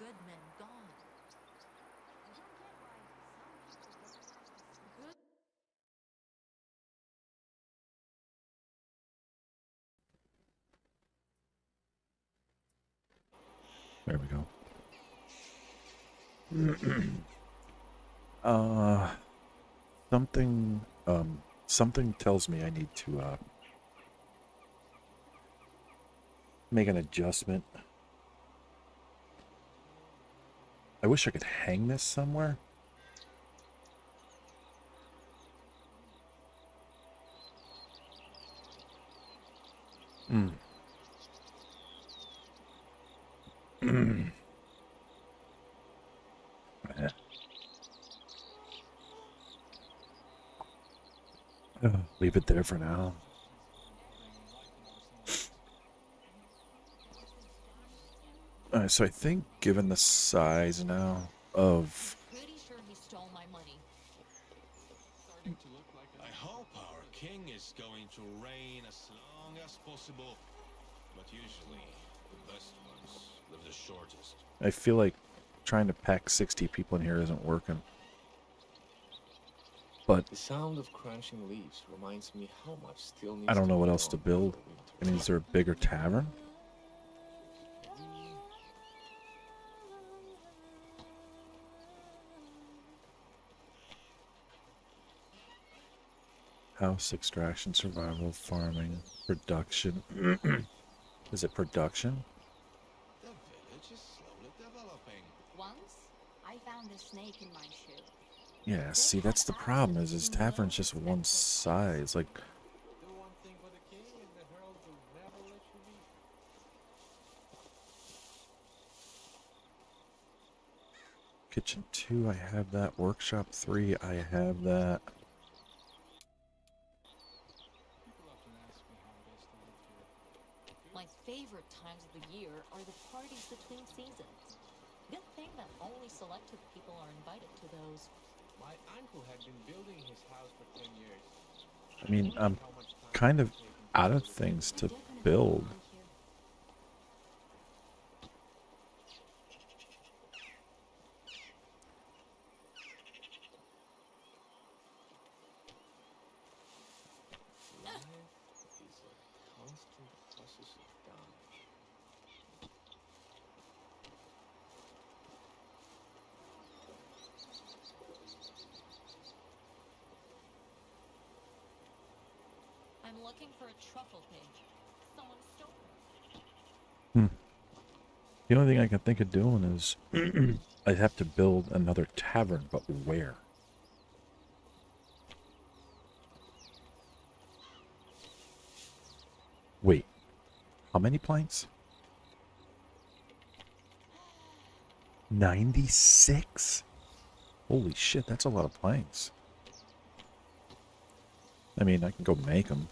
good men gone. I don't get why some people don't want this good. There we go. uh, something tells me I need to make an adjustment. I wish I could hang this somewhere. Mm. Leave it there for now. Alright, so I think given the size now of... Pretty sure he stole my money. I hope our king is going to reign as long as possible. But usually, the best ones live the shortest. I feel like trying to pack 60 people in here isn't working. But The sound of crunching leaves reminds me how much still I needs don't to know be what else to done before build. I mean, winter. is there a bigger tavern? House, extraction, survival, farming, production. Is it production? The village is slowly developing. Once, I found a snake in my shoe. Yeah, They see, had that's the problem, access is his to tavern's most just one expensive pipes. size. Like, Do one thing for the king and the herald will never let you leave. kitchen 2, I have that. Workshop 3, I have that. People often ask me how best to live here. My favorite times of the year are the parties between seasons. Good thing that only selected people are invited to those. My uncle had been building his house for 10 years. I mean, Wondered I'm how much time it kind would of take him to out of build it. things You're to definitely build. welcome here. Life is a constant process of dying. I'm looking for a truffle pig. Someone stole it. Hmm. The only thing I can think of doing is I'd have to build another tavern, but where? Wait, how many planks? 96? Holy shit, that's a lot of planks. I mean, I can go make them.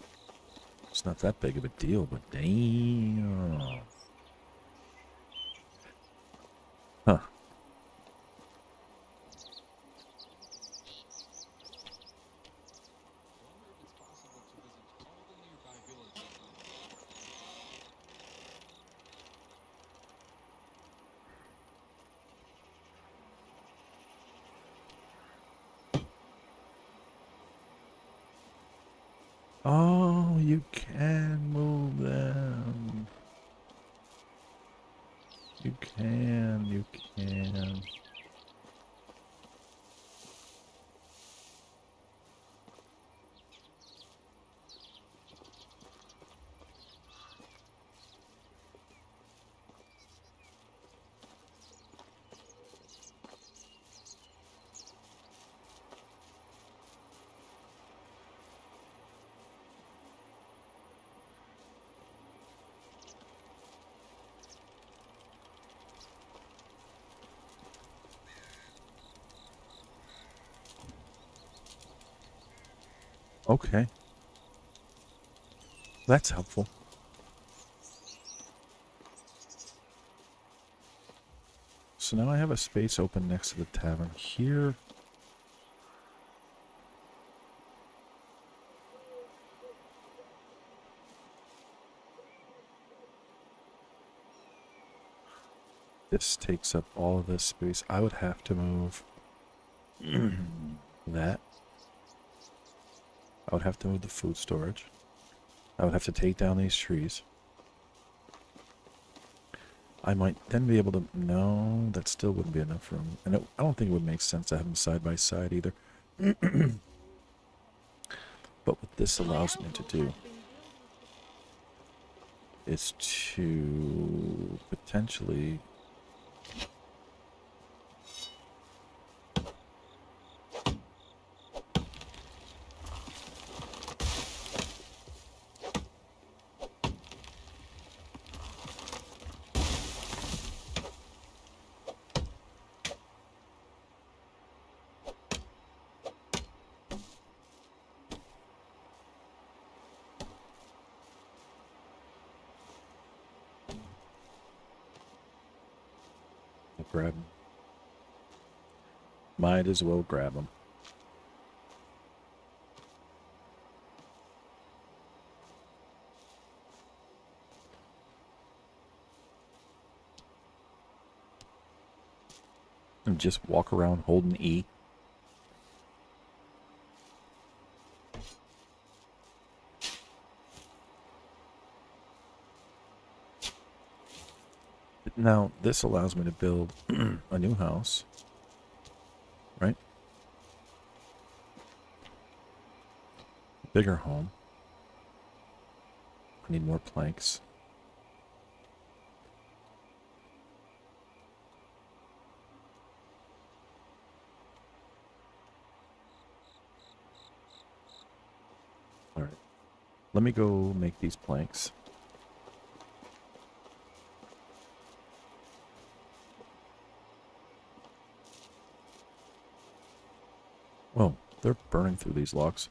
It's not that big of a deal, but damn. Huh. Wonder if it's possible to visit all the nearby villages. Oh, you can move them. You can, you can. Okay. That's helpful. So now I have a space open next to the tavern here. This takes up all of this space. I would have to move that. I would have to move the food storage. I would have to take down these trees. I might then be able to... No, that still wouldn't be enough room. And I don't think it would make sense to have them side by side either. But what this allows me to do is to potentially... grab them. Might as well grab them. And just walk around holding E. Now, this allows me to build a new house, right? Bigger home. I need more planks. All right. Let me go make these planks. Whoa, they're burning through these logs.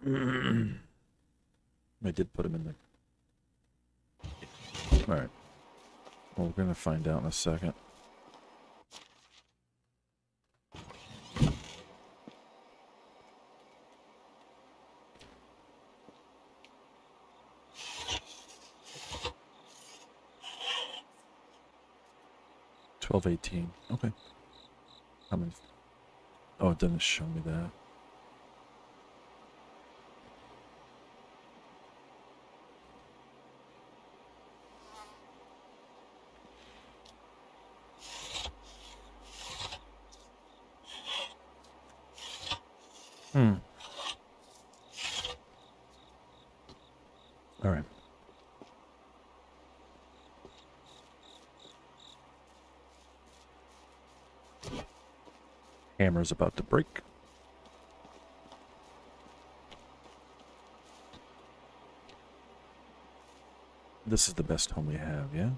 I did put them in there. Alright. Well, we're going to find out in a second. $12.18. Okay. How many? Oh, it didn't show me that. All right. Hammer's about to break. This is the best home we have, yeah?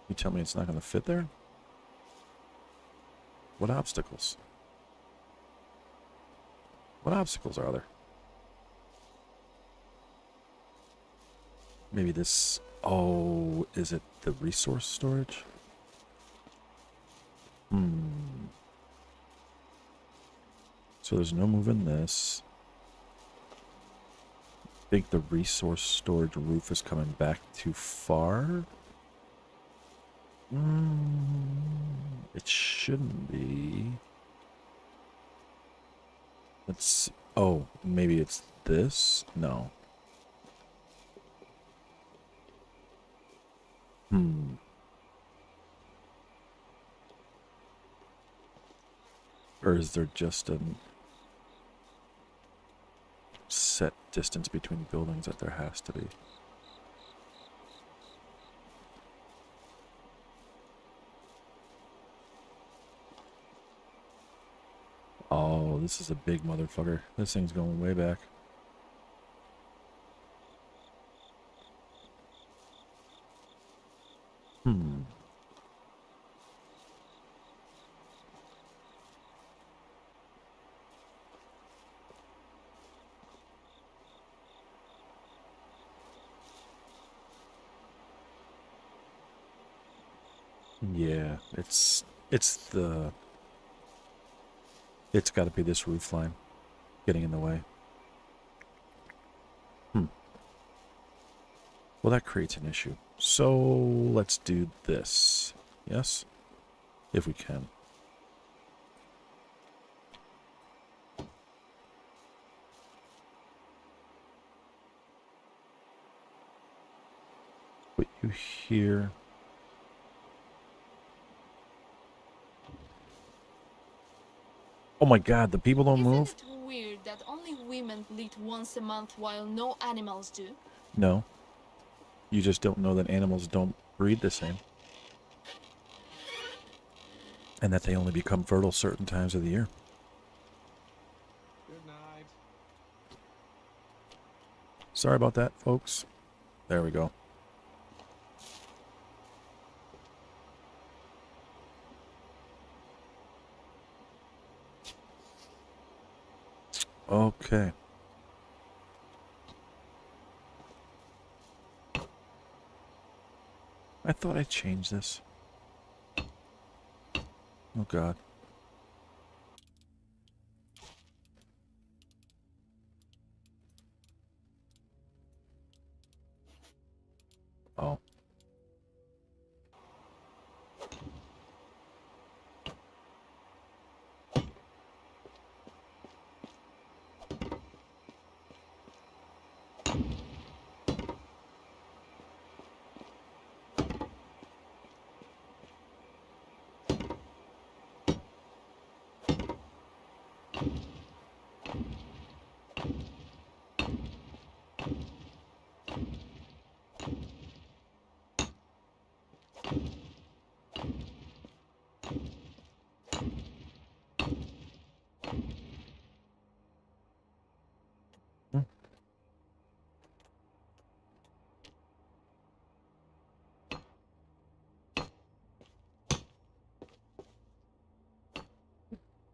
You tell me it's not going to fit there? What obstacles? What obstacles are there? Maybe this... Oh, is it the resource storage? So there's no moving this. I think the resource storage roof is coming back too far. It shouldn't be. Let's... Oh, maybe it's this? No. Or is there just a set distance between buildings that there has to be? Oh, this is a big motherfucker. This thing's going way back. Yeah, it's got to be this roof line getting in the way. Well, that creates an issue. So let's do this. Yes? If we can. Put you here. Oh my god, the people don't Isn't move? it weird that only women bleed once a month while no animals do? No. You just don't know that animals don't breed the same. And that they only become fertile certain times of the year. Good night. Sorry about that, folks. There we go. Okay. I thought I changed this. Oh god. Oh. Hmm.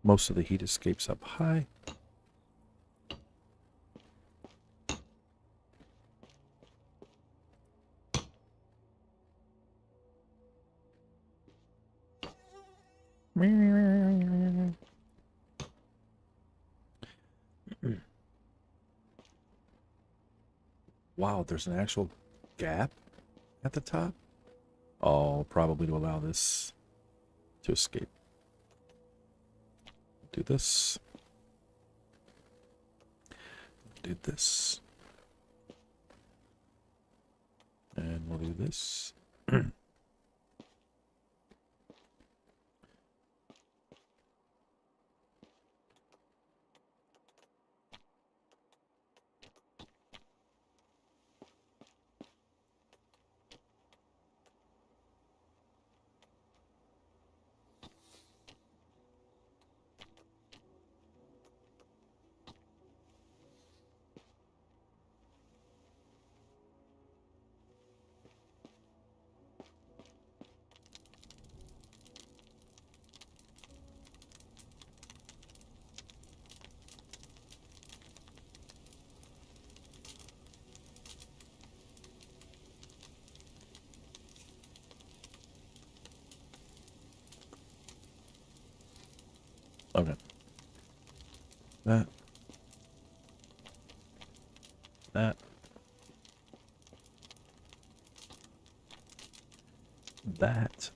Most of the heat escapes up high. Wow, there's an actual gap at the top? Oh, probably to allow this to escape. Do this. Do this. And we'll do this. Okay. That. That. That.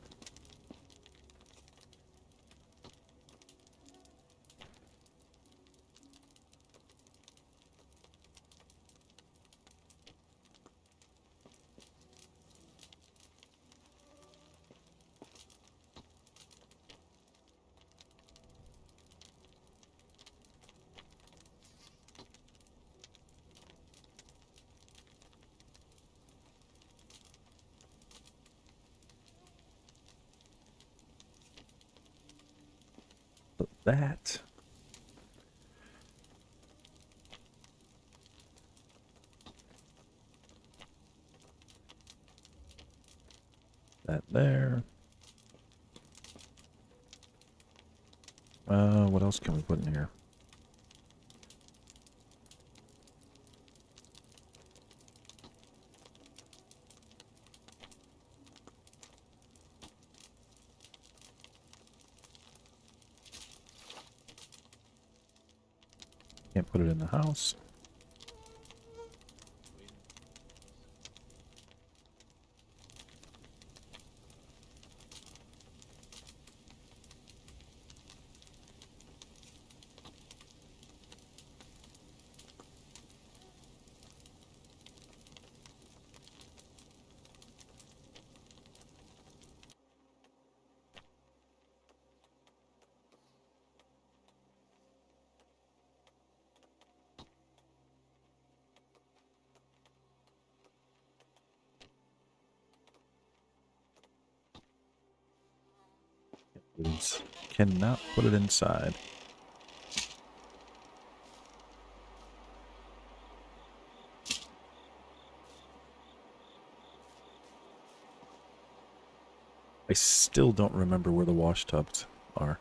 That. That there. What else can we put in here? Can't put it in the house. Cannot put it inside. I still don't remember where the wash tubs are.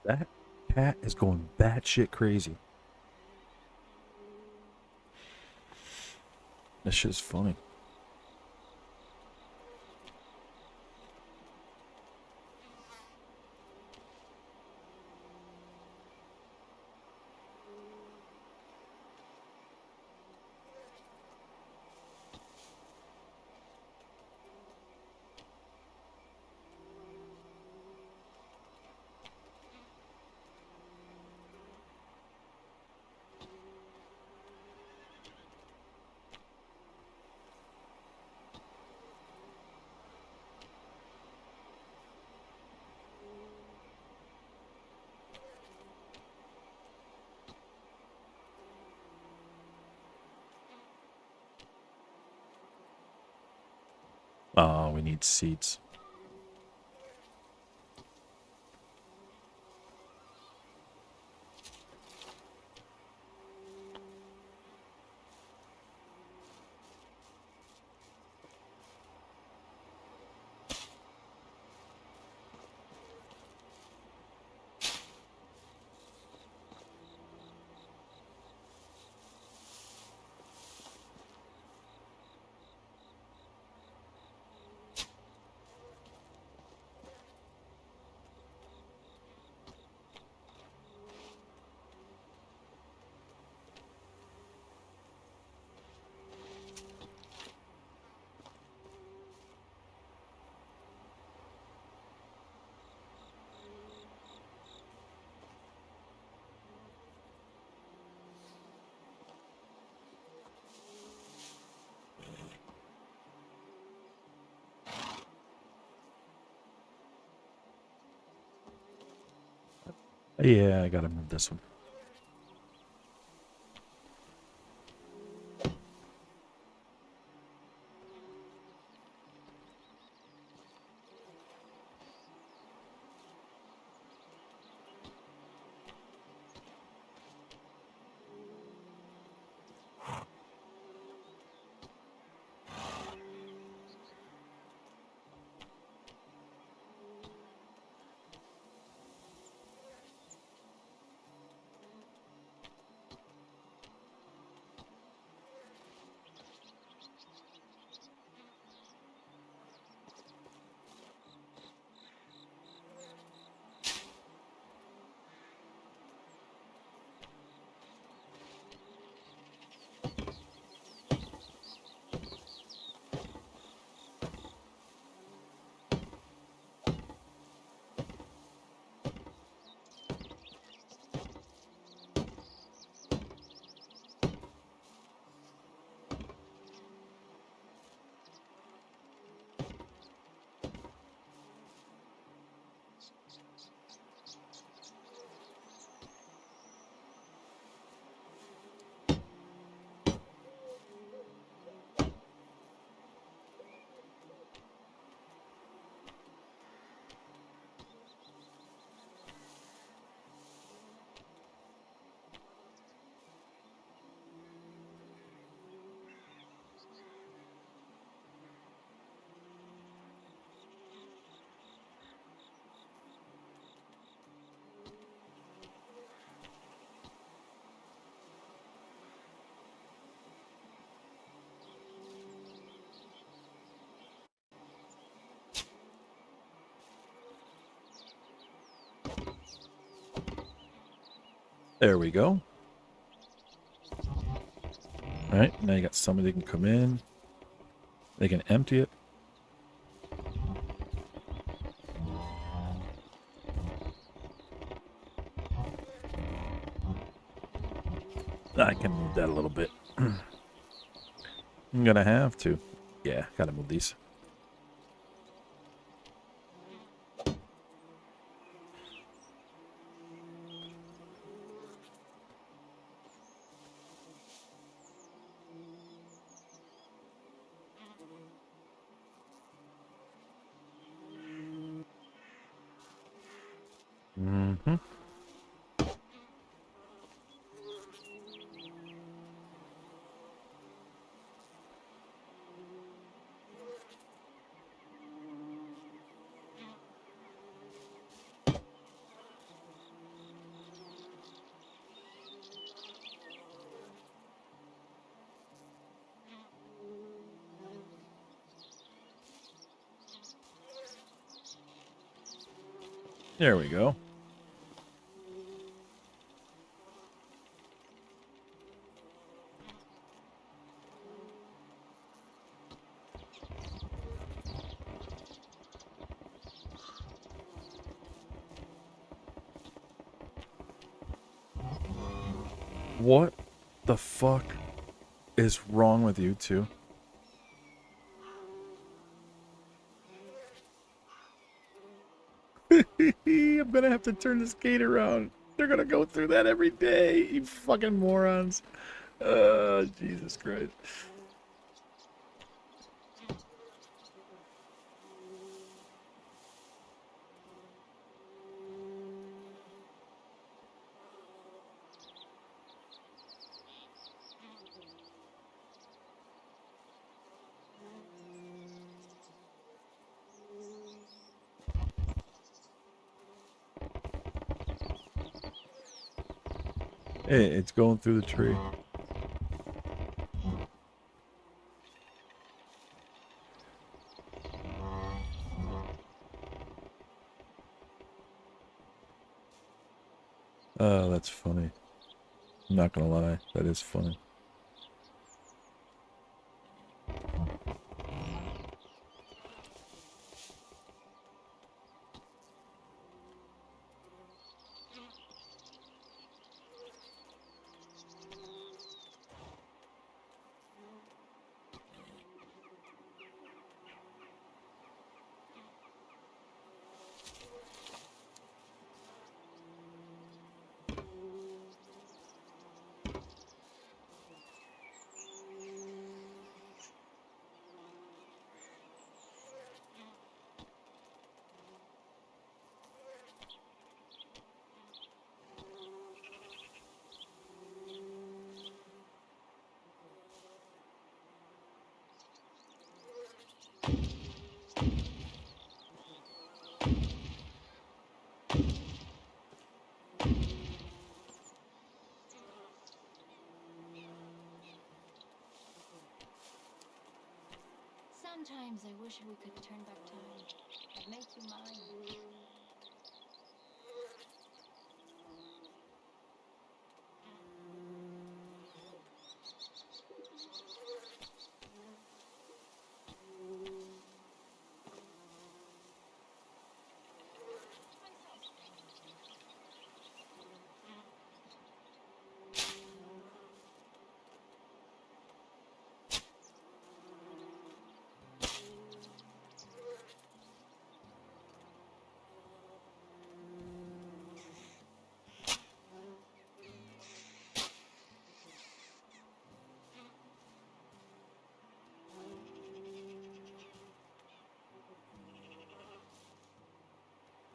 That cat is going batshit crazy. This shit's funny. Oh, we need seats. Yeah, I gotta move this one. There we go. Alright, now you got somebody that can come in. They can empty it. I can move that a little bit. I'm gonna have to. Yeah, gotta move these. Mm-hmm. There we go. What the fuck is wrong with you two? I'm gonna have to turn this gate around. They're gonna go through that every day, you fucking morons. Jesus Christ. Hey, it's going through the tree. Oh, that's funny. I'm not gonna lie, that is funny. Sometimes I wish we could turn back time. I'd make you mine.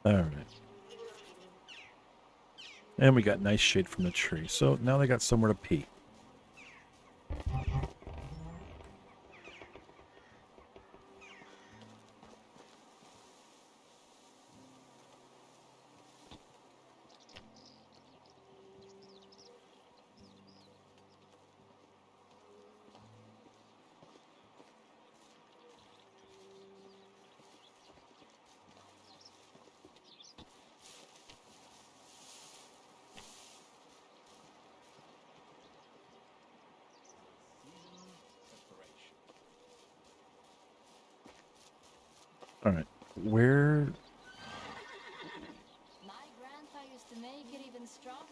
Alright. And we got nice shade from the tree. So now they got somewhere to pee. All right. Where? My grandpa used to make it even stronger.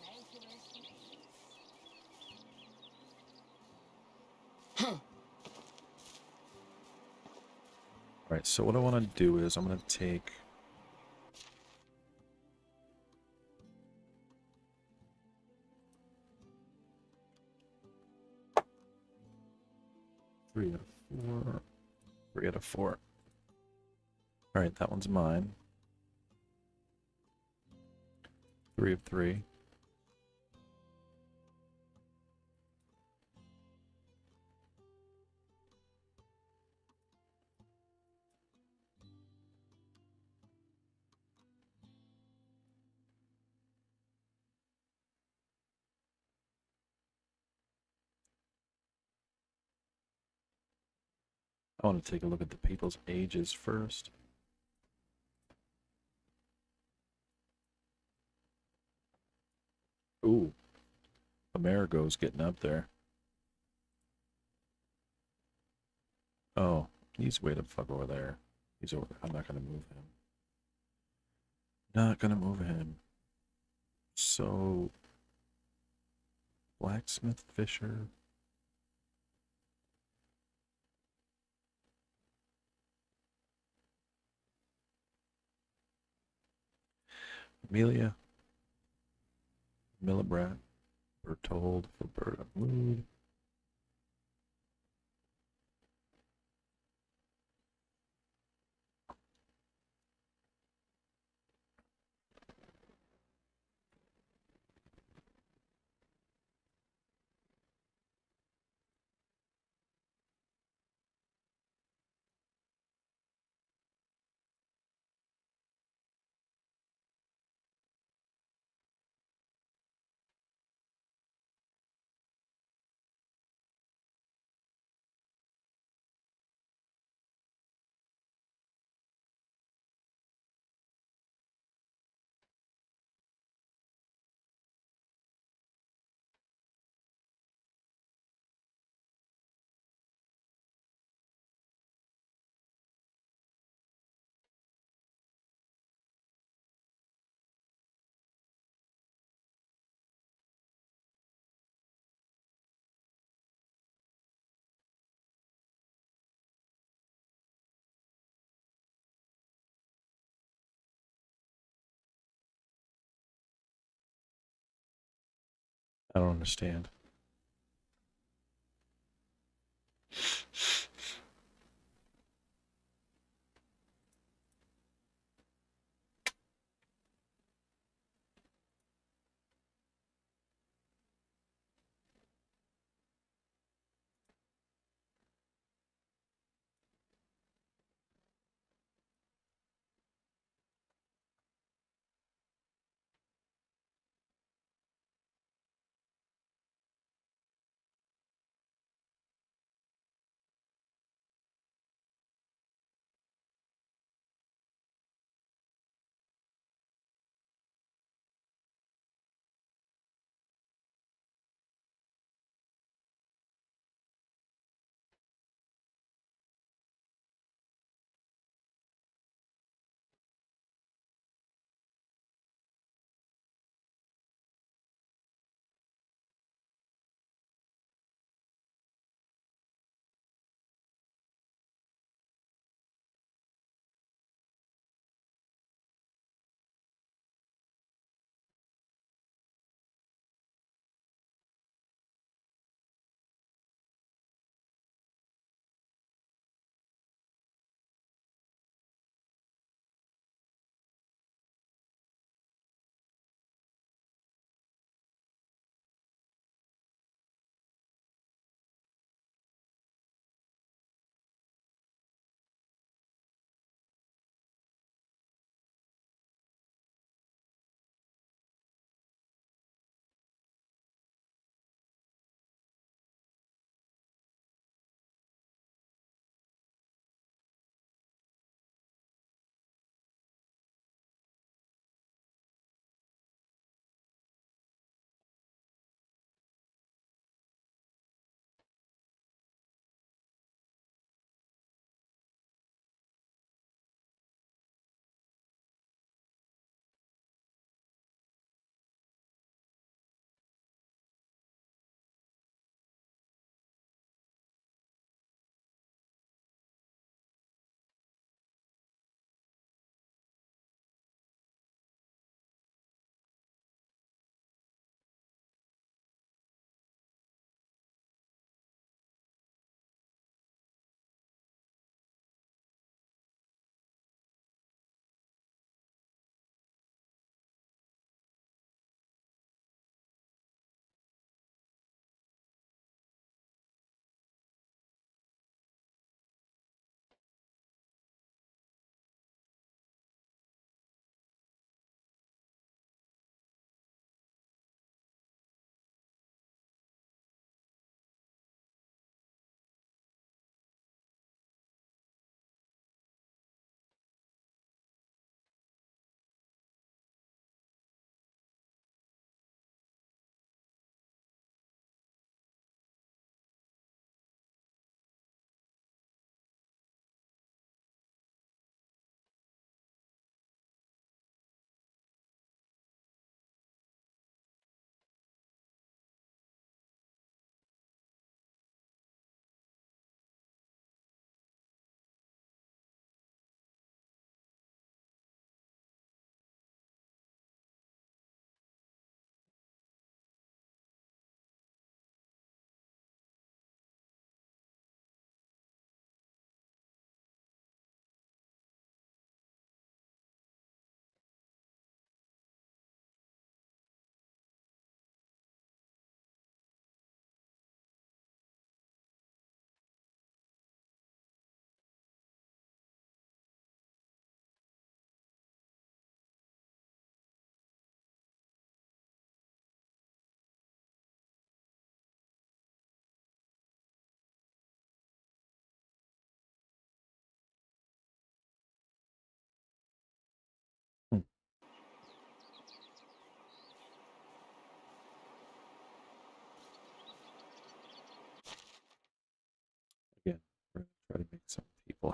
Thank you, Mercy. All right. So what I want to do is I'm going to take. Three out of four. 3 out of 4. All right, that one's mine. 3 of 3. I want to take a look at the people's ages first. Ooh, Amerigo's getting up there. Oh, he's way the fuck over there. He's over there. I'm not gonna move him. Not gonna move him. So, blacksmith, fisher. Amelia, Millibrat, Bertold for Bird of Mood. I don't understand.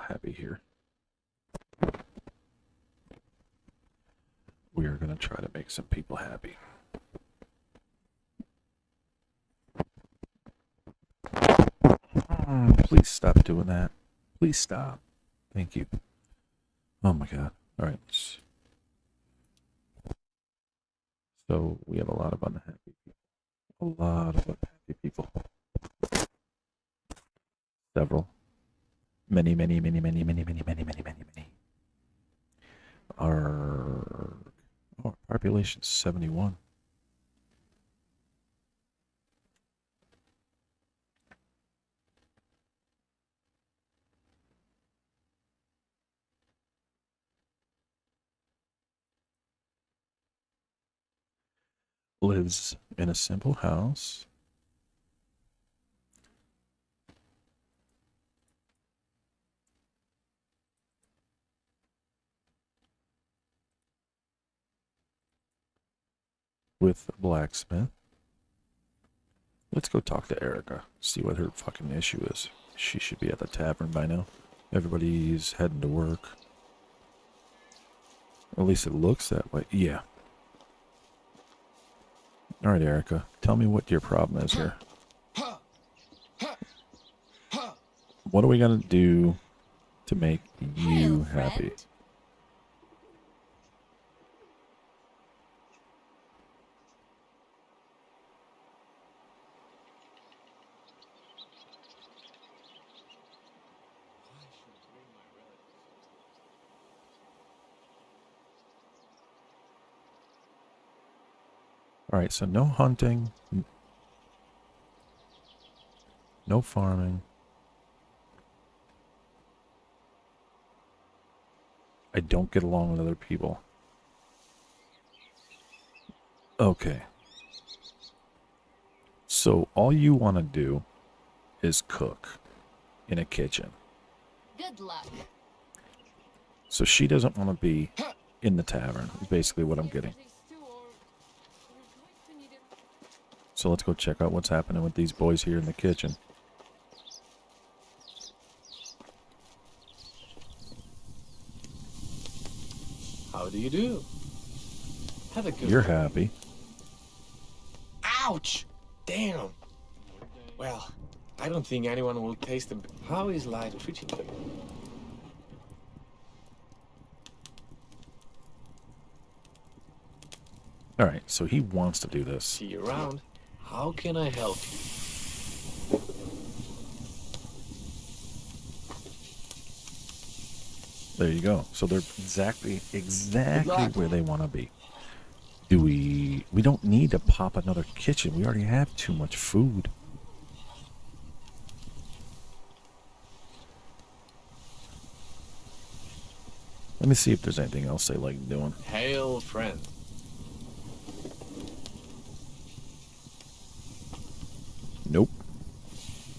happy here. We are going to try to make some people happy. Please stop doing that. Please stop. Thank you. Oh my god. All right. So we have a lot of unhappy people. A lot of unhappy people. Several. Many. Our population is 71. Lives in a simple house. With a blacksmith. Let's go talk to Erica. See what her fucking issue is. She should be at the tavern by now. Everybody's heading to work. At least it looks that way. Yeah. All right, Erica. Tell me what your problem is here. What are we going to do to make you happy? Friend. All right, so no hunting. No farming. I don't get along with other people. Okay. So all you want to do is cook in a kitchen. Good luck. So she doesn't want to be in the tavern, is basically what I'm getting. So let's go check out what's happening with these boys here in the kitchen. How do you do? Have a good You're one. happy. Ouch! Damn. Well, I don't think anyone will taste them. How is life treating you? All right, so he wants to do this. See you around. How can I help you? There you go. So they're exactly luck. where they want to be. We don't need to pop another kitchen. We already have too much food. Let me see if there's anything else they like doing. Hail, friend. Nope.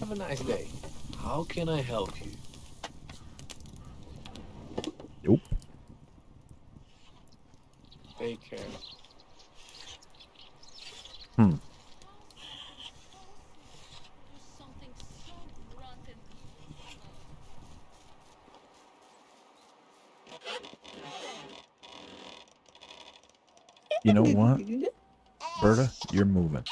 Have a nice day. How can I help you? Nope. Take care. Something so rotten. You know what? Berta, you're moving.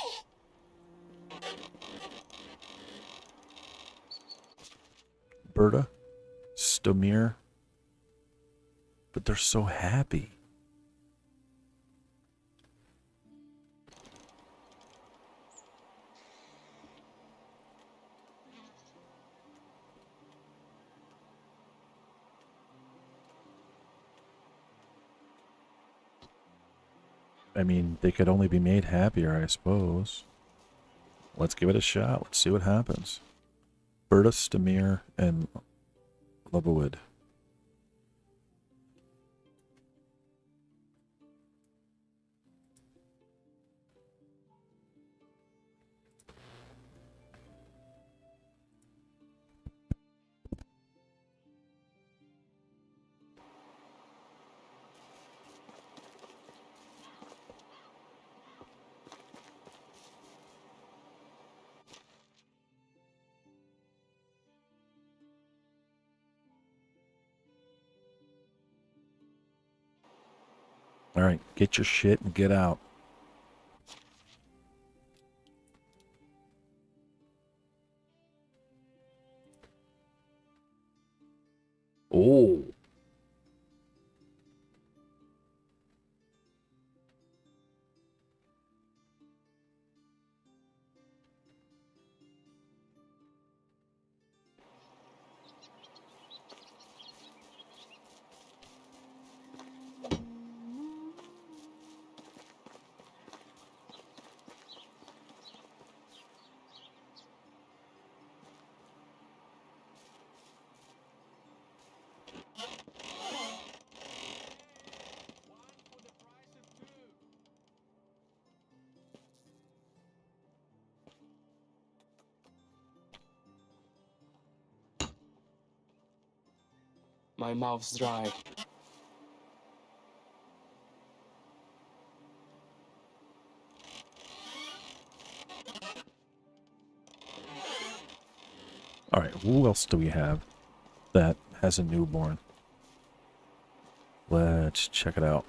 Berta, Stomir, but they're so happy. I mean, they could only be made happier, I suppose. Let's give it a shot. Let's see what happens. Berta, Stamir, and Lebewood. All right, get your shit and get out. Oh. My mouth's dry. All right, who else do we have that has a newborn? Let's check it out.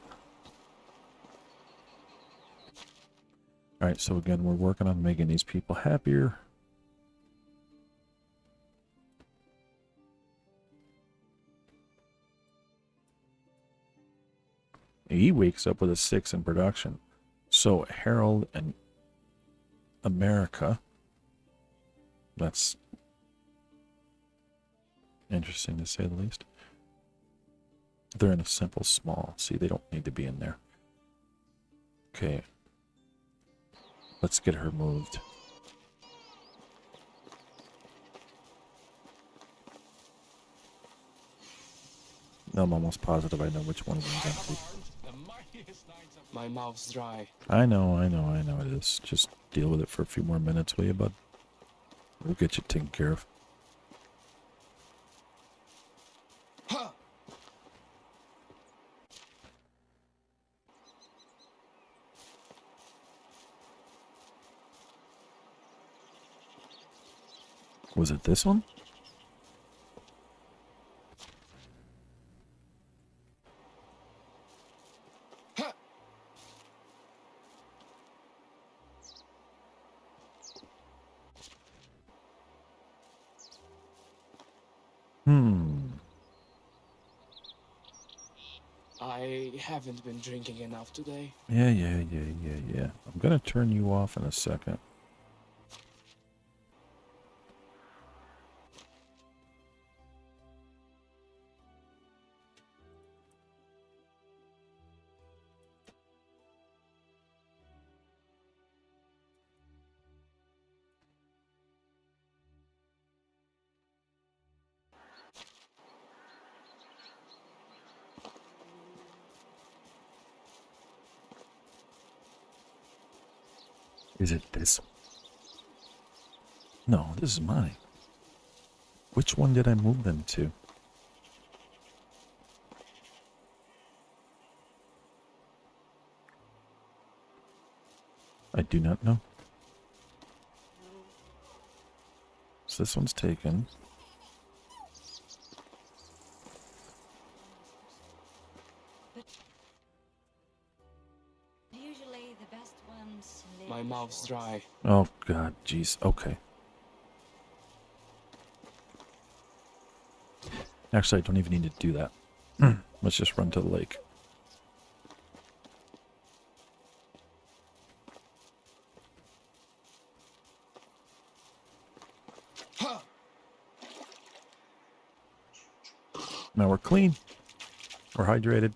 All right, so again, we're working on making these people happier. He wakes up with a 6 in production. So Harold and America. That's interesting to say the least. They're in a simple small. See, they don't need to be in there. Okay. Let's get her moved. No, I'm almost positive I know which one of them is empty. My mouth's dry. I know it is. Just deal with it for a few more minutes, will you, bud? We'll get you taken care of. Was it this one? I haven't been drinking enough today. Yeah. I'm gonna turn you off in a second. Is it this one? No, this is mine. Which one did I move them to? I do not know. So this one's taken. Usually the best ones live My mouth's short. dry. Oh god, jeez. Okay. Actually, I don't even need to do that. Let's just run to the lake. Now we're clean. We're hydrated.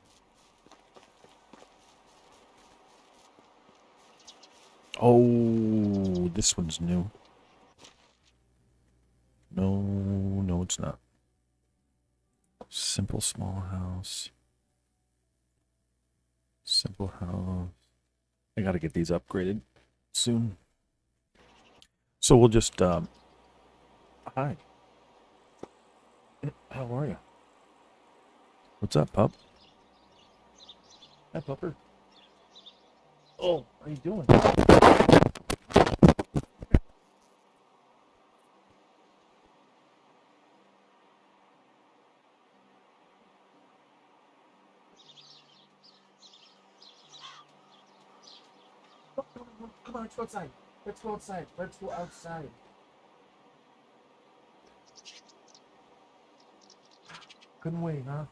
Oh, this one's new. No, it's not. Simple small house. Simple house. I gotta get these upgraded soon. So we'll just, hi. How are you? What's up, pup? Hi, pupper. Oh, how you doing? Let's go outside. Let's go outside. Let's go outside. Couldn't wait, huh?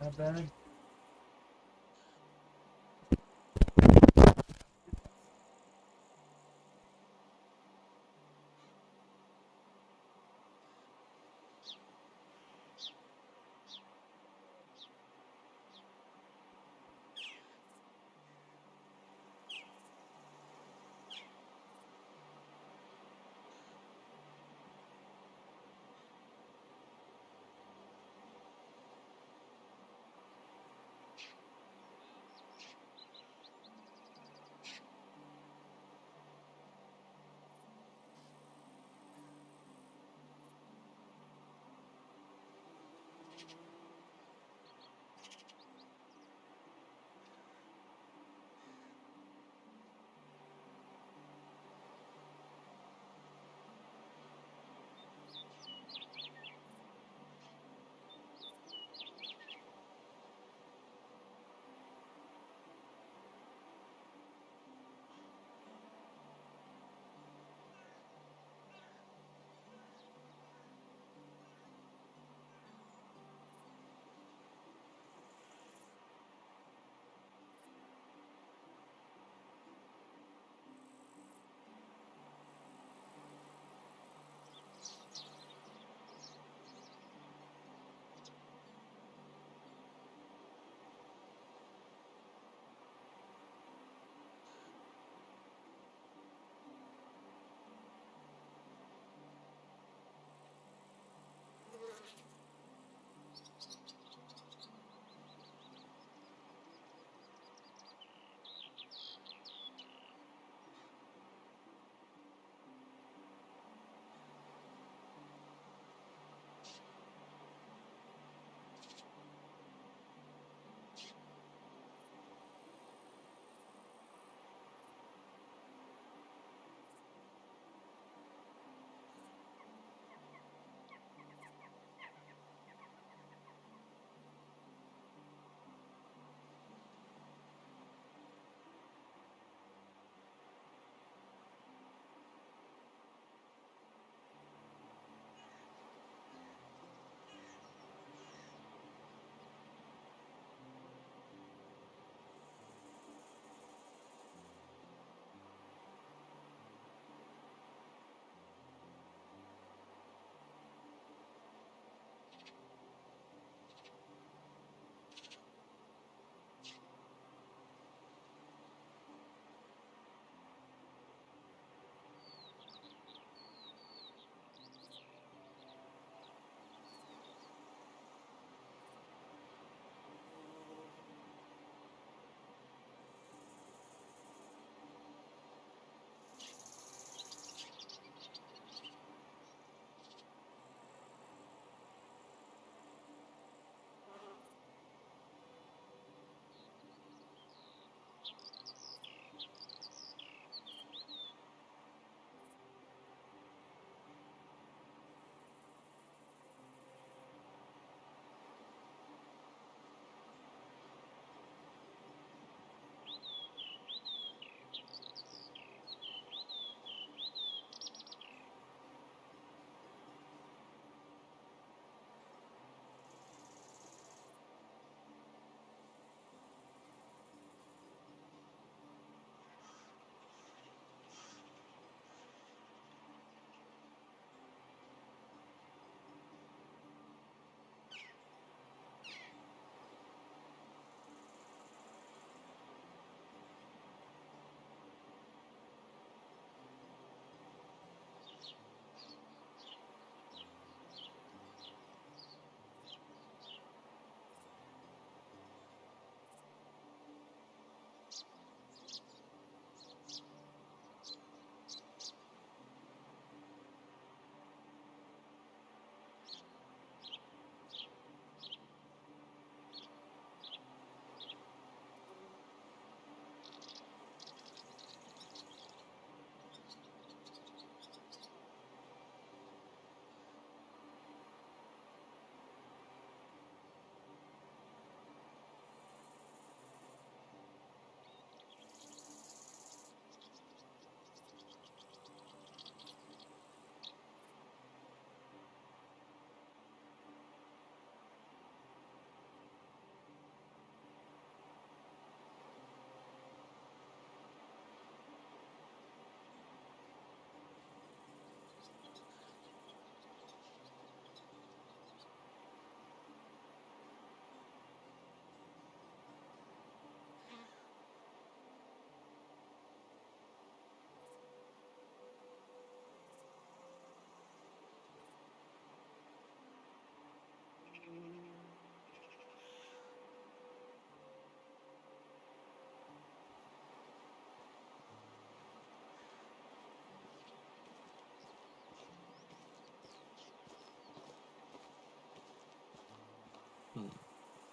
That bad?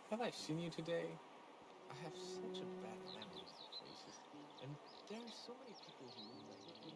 Have I seen you today? I have such a bad memory of faces, and there are so many people who look like me.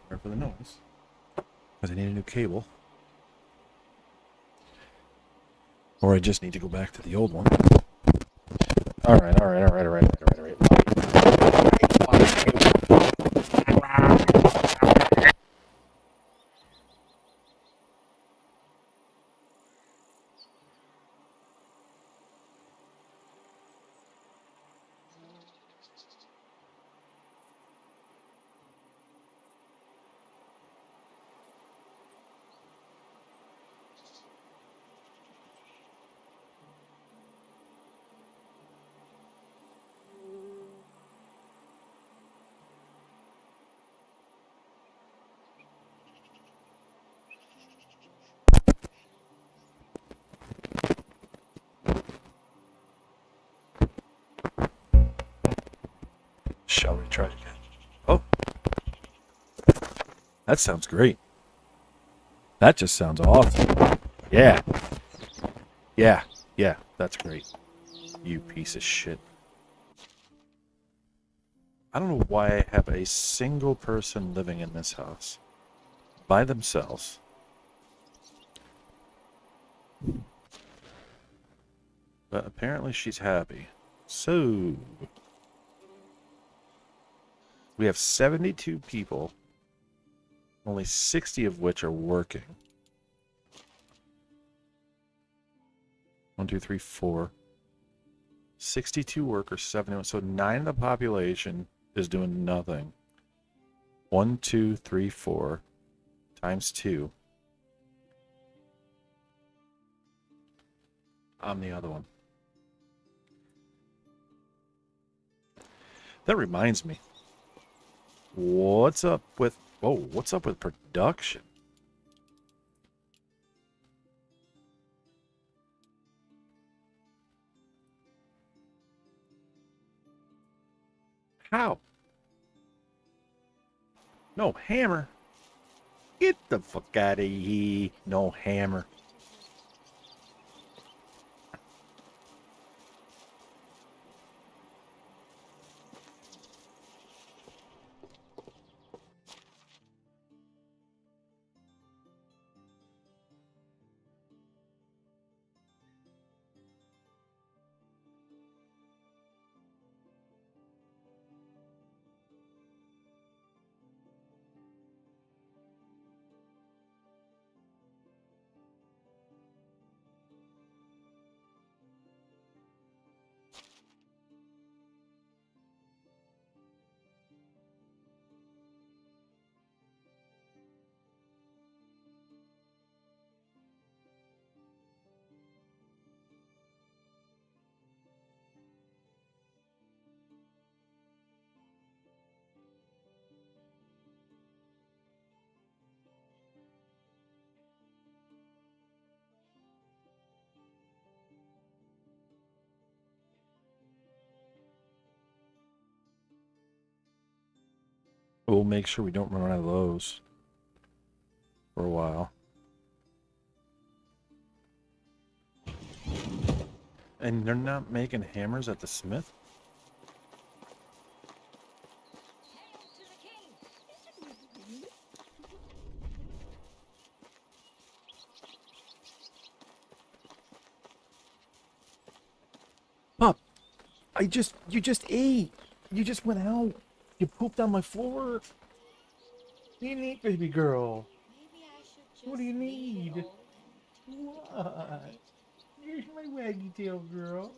Sorry for the noise. Because I need a new cable. Or I just need to go back to the old one. Alright. Shall we try again? Oh. That sounds great. That just sounds awesome. Yeah. Yeah. Yeah. That's great. You piece of shit. I don't know why I have a single person living in this house by themselves. But apparently she's happy. So, we have 72 people, only 60 of which are working. 1, 2, 3, 4. 62 workers, 71. So 9 of the population is doing nothing. 1, 2, 3, 4 times 2. I'm the other one. That reminds me. What's up with production? How? No hammer. Get the fuck out of here. No hammer. We'll make sure we don't run out of those for a while. And they're not making hammers at the smith? Pop, you just ate. You just went out. You pooped on my floor. What do you need, baby girl? Maybe I should just What do you leave it need? all What? Here's my waggy tail girl.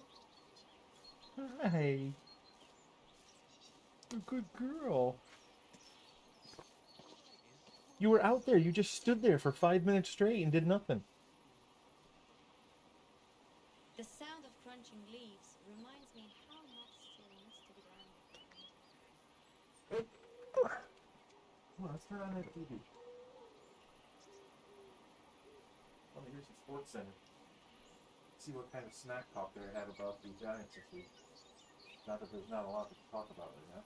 Hi. A good girl. You were out there. You just stood there for 5 minutes straight and did nothing. The sound of crunching leaves reminds me how much still needs to be done. Come on, let's turn on that TV. Oh, here's the Sports Center. See what kind of snack talk they have about the Giants this week. Not that there's not a lot to talk about right now.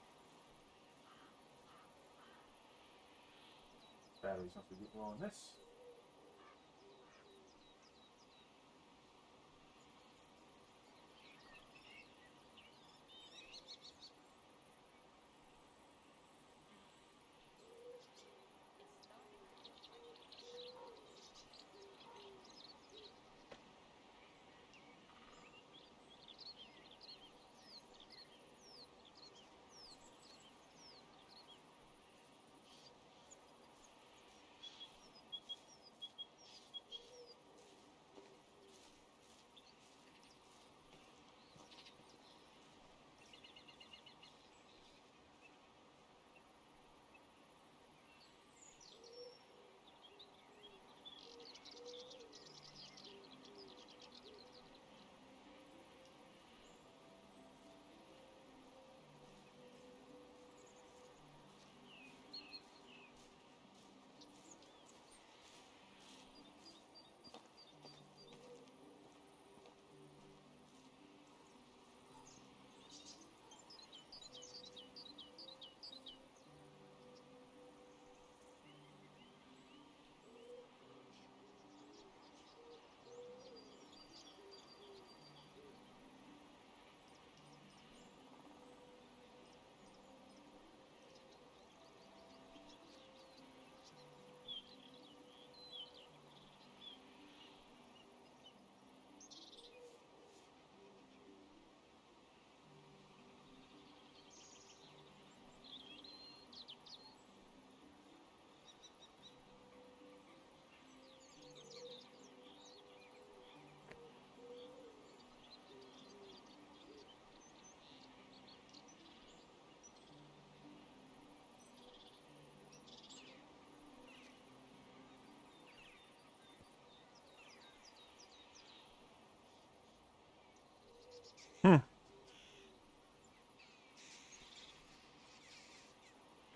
Batteries must be getting low on this.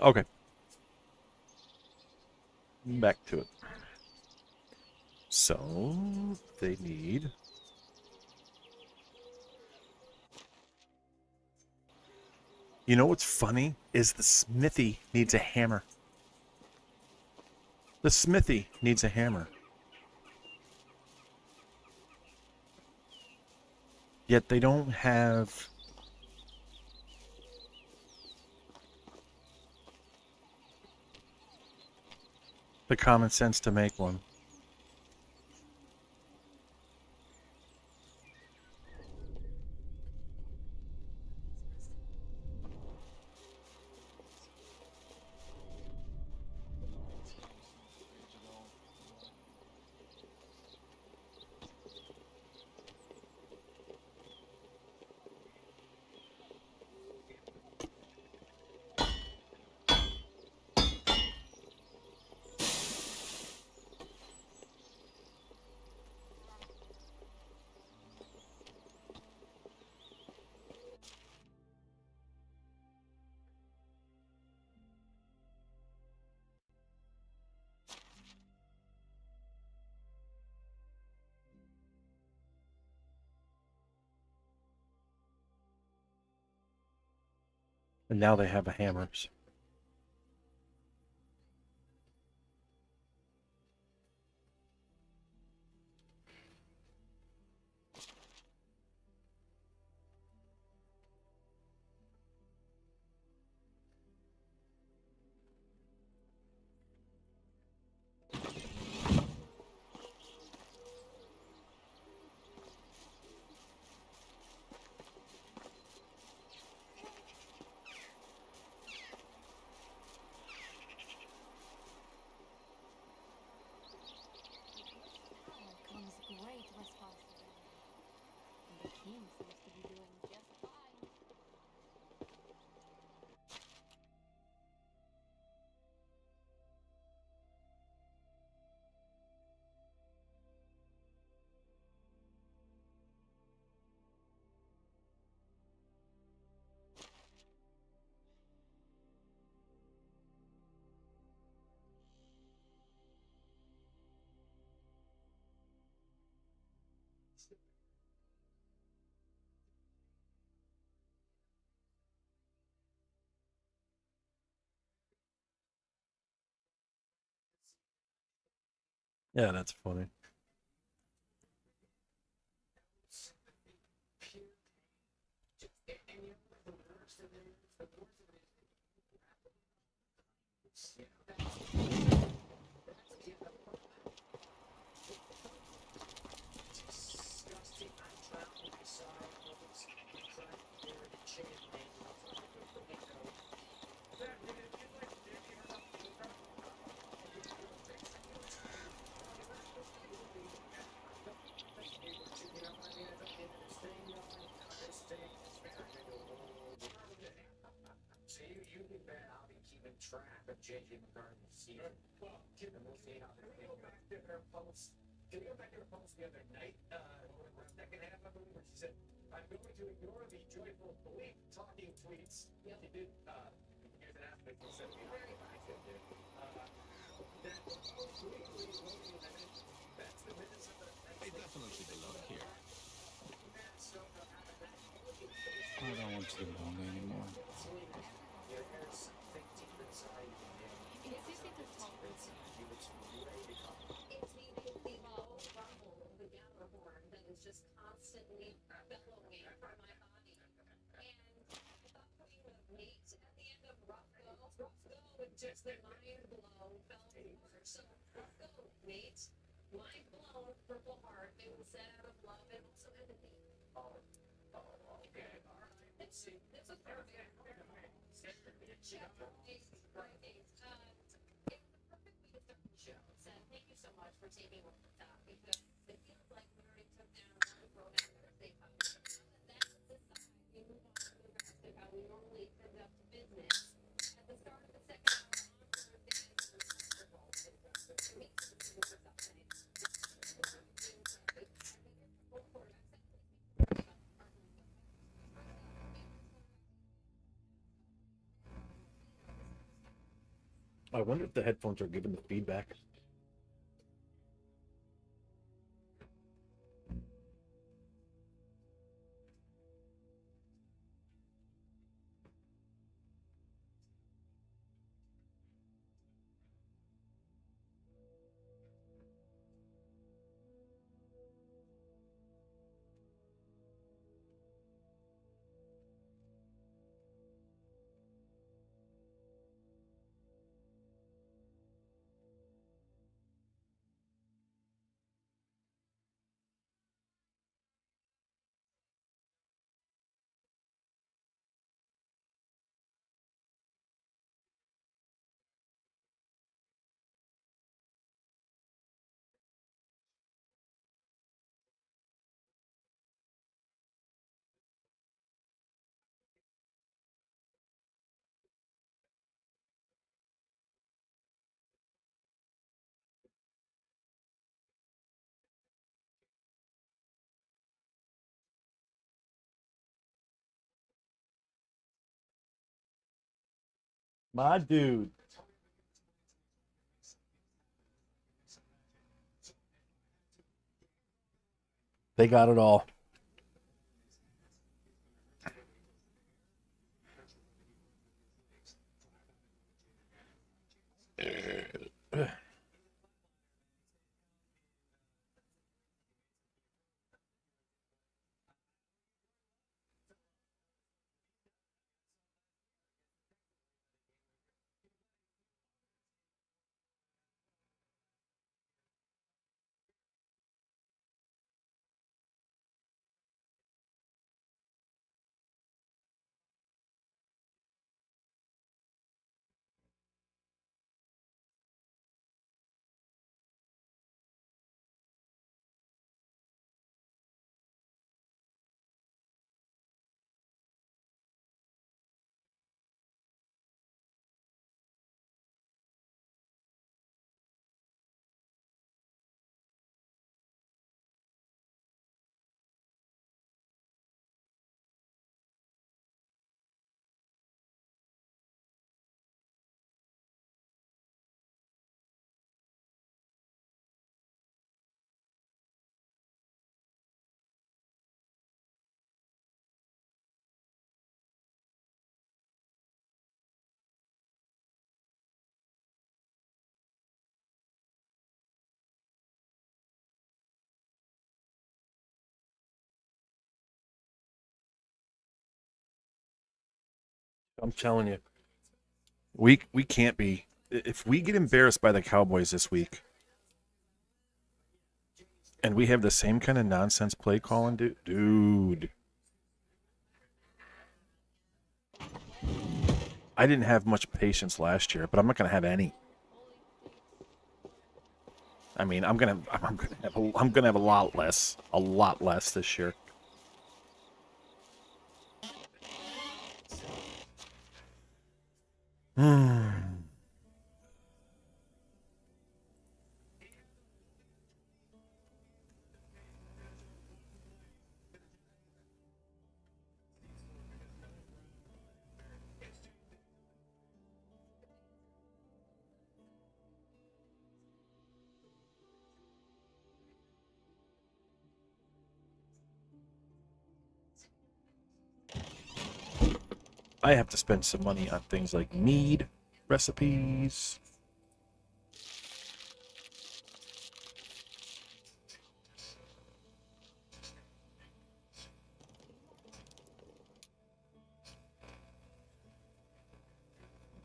Okay. Back to it. So, they need... You know what's funny? Is the smithy needs a hammer. The smithy needs a hammer. Yet they don't have... the common sense to make one. And now they have a hammers. Comes great responsibility. And the king seems to be doing just fine. Yeah, that's funny. They definitely belong here. I don't want to belong anymore. It's easy to talk with I wonder if the headphones are giving the feedback. My dude. They got it all. I'm telling you, we can't be. If we get embarrassed by the Cowboys this week, and we have the same kind of nonsense play calling, dude. I didn't have much patience last year, but I'm not gonna have any. I mean, I'm gonna have a lot less this year. I have to spend some money on things like mead recipes.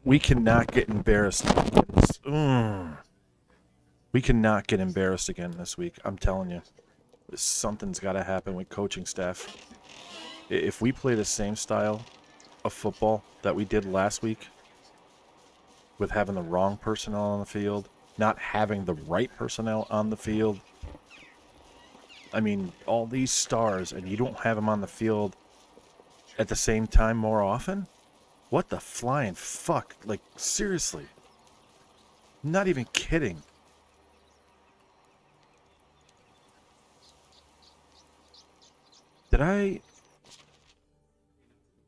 We cannot get embarrassed. We cannot get embarrassed again this week. I'm telling you. Something's got to happen with coaching staff. If we play the same style of football that we did last week, with having the wrong personnel on the field, not having the right personnel on the field, I mean, all these stars, and you don't have them on the field at the same time more often? What the flying fuck? Like, seriously. Not even kidding. Did I...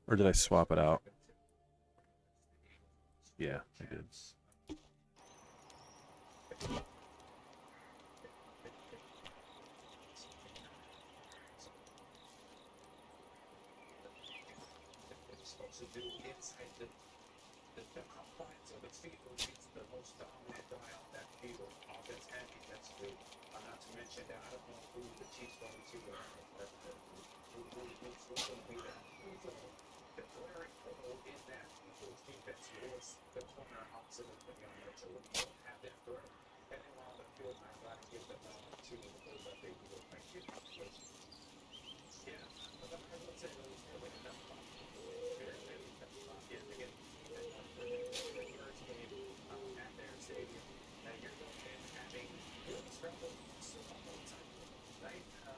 Or did I swap it out? Yeah, I did.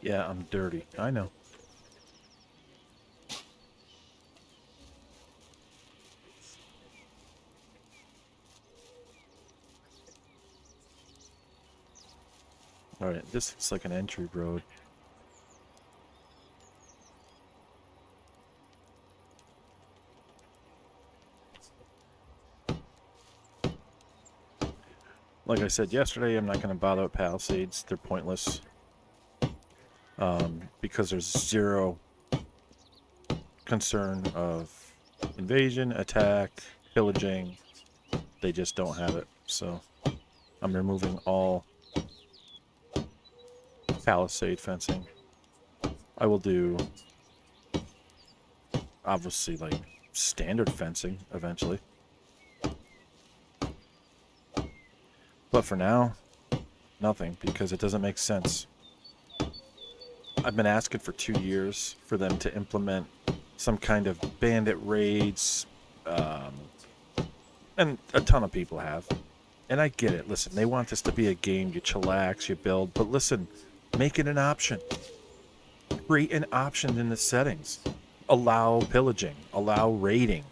Yeah, I'm dirty. I know. Alright, this looks like an entry road. Like I said yesterday, I'm not going to bother with Palisades. They're pointless. Because there's zero concern of invasion, attack, pillaging. They just don't have it. So I'm removing all palisade fencing. I will do, obviously, like standard fencing eventually. But for now, nothing, because it doesn't make sense. I've been asking for 2 years for them to implement some kind of bandit raids, and a ton of people have. And I get it. Listen, they want this to be a game. You chillax, you build. But listen, make it an option. Create an option in the settings. Allow pillaging. Allow raiding.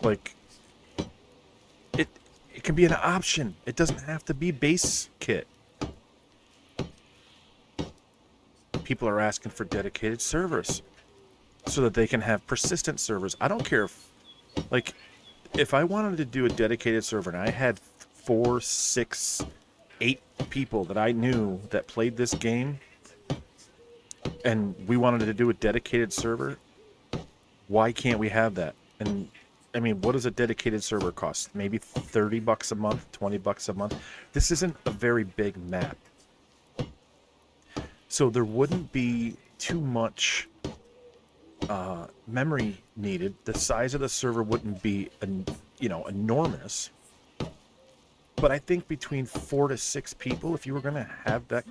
Like, it can be an option. It doesn't have to be base kit. People are asking for dedicated servers so that they can have persistent servers. I don't care if, like, if I wanted to do a dedicated server and I had 4, 6, 8 people that I knew that played this game and we wanted to do a dedicated server, why can't we have that? And I mean, what does a dedicated server cost? Maybe $30 a month, $20 a month. This isn't a very big map. So there wouldn't be too much memory needed. The size of the server wouldn't be, enormous. But I think between 4 to 6 people, if you were going to have that...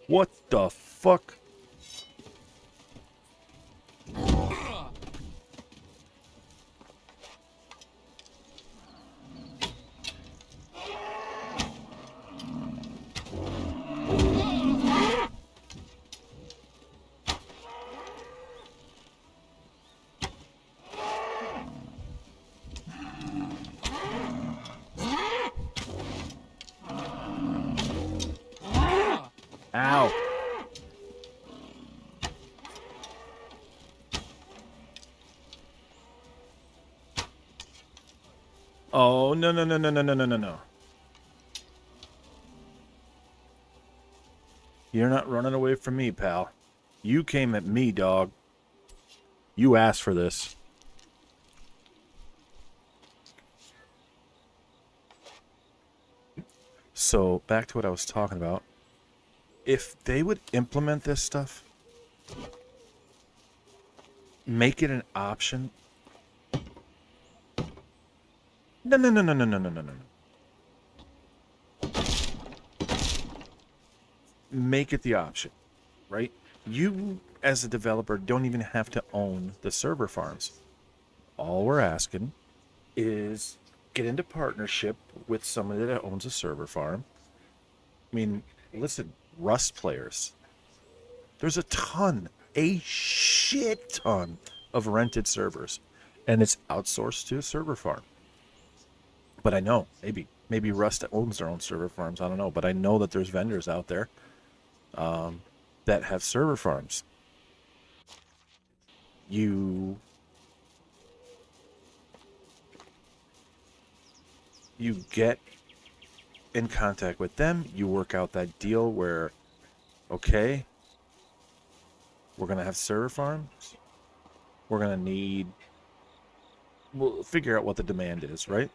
What the fuck? Ow. Oh, no, no, no, no, no, no, no, no, no. You're not running away from me, pal. You came at me, dog. You asked for this. So, back to what I was talking about. If they would implement this stuff, make it an option. No, no, no, no, no, no, no, no, no. Make it the option, right? You, as a developer, don't even have to own the server farms. All we're asking is get into partnership with somebody that owns a server farm. I mean, listen, Rust players. There's a shit ton of rented servers, and it's outsourced to a server farm. But I know, maybe Rust owns their own server farms. I don't know, but I know that there's vendors out there that have server farms. You you get in contact with them, you work out that deal where, okay, we're going to have server farms. We're going to need, we'll figure out what the demand is, right?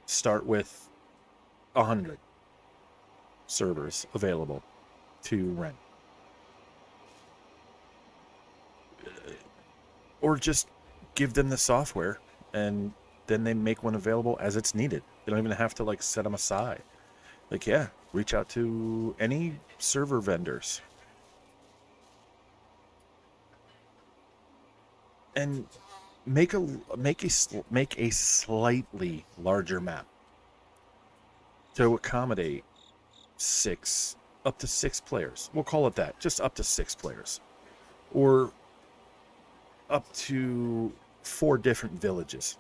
Start with 100 servers available to rent. Or just give them the software and then they make one available as it's needed. They don't even have to like set them aside. Like, yeah, reach out to any server vendors and make a slightly larger map to accommodate up to six players. We'll call it that, just up to 6 players, or up to 4 different villages.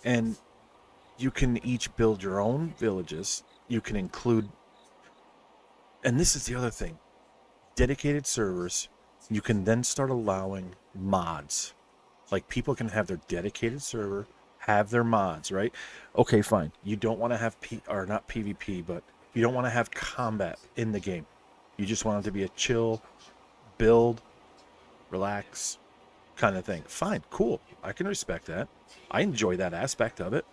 And you can each build your own villages. You can include, and this is the other thing, dedicated servers. You can then start allowing mods. Like, people can have their dedicated server, have their mods, right? Okay, fine. You don't want to have not PvP, but you don't want to have combat in the game. You just want it to be a chill, build, relax kind of thing. Fine, cool. I can respect that. I enjoy that aspect of it.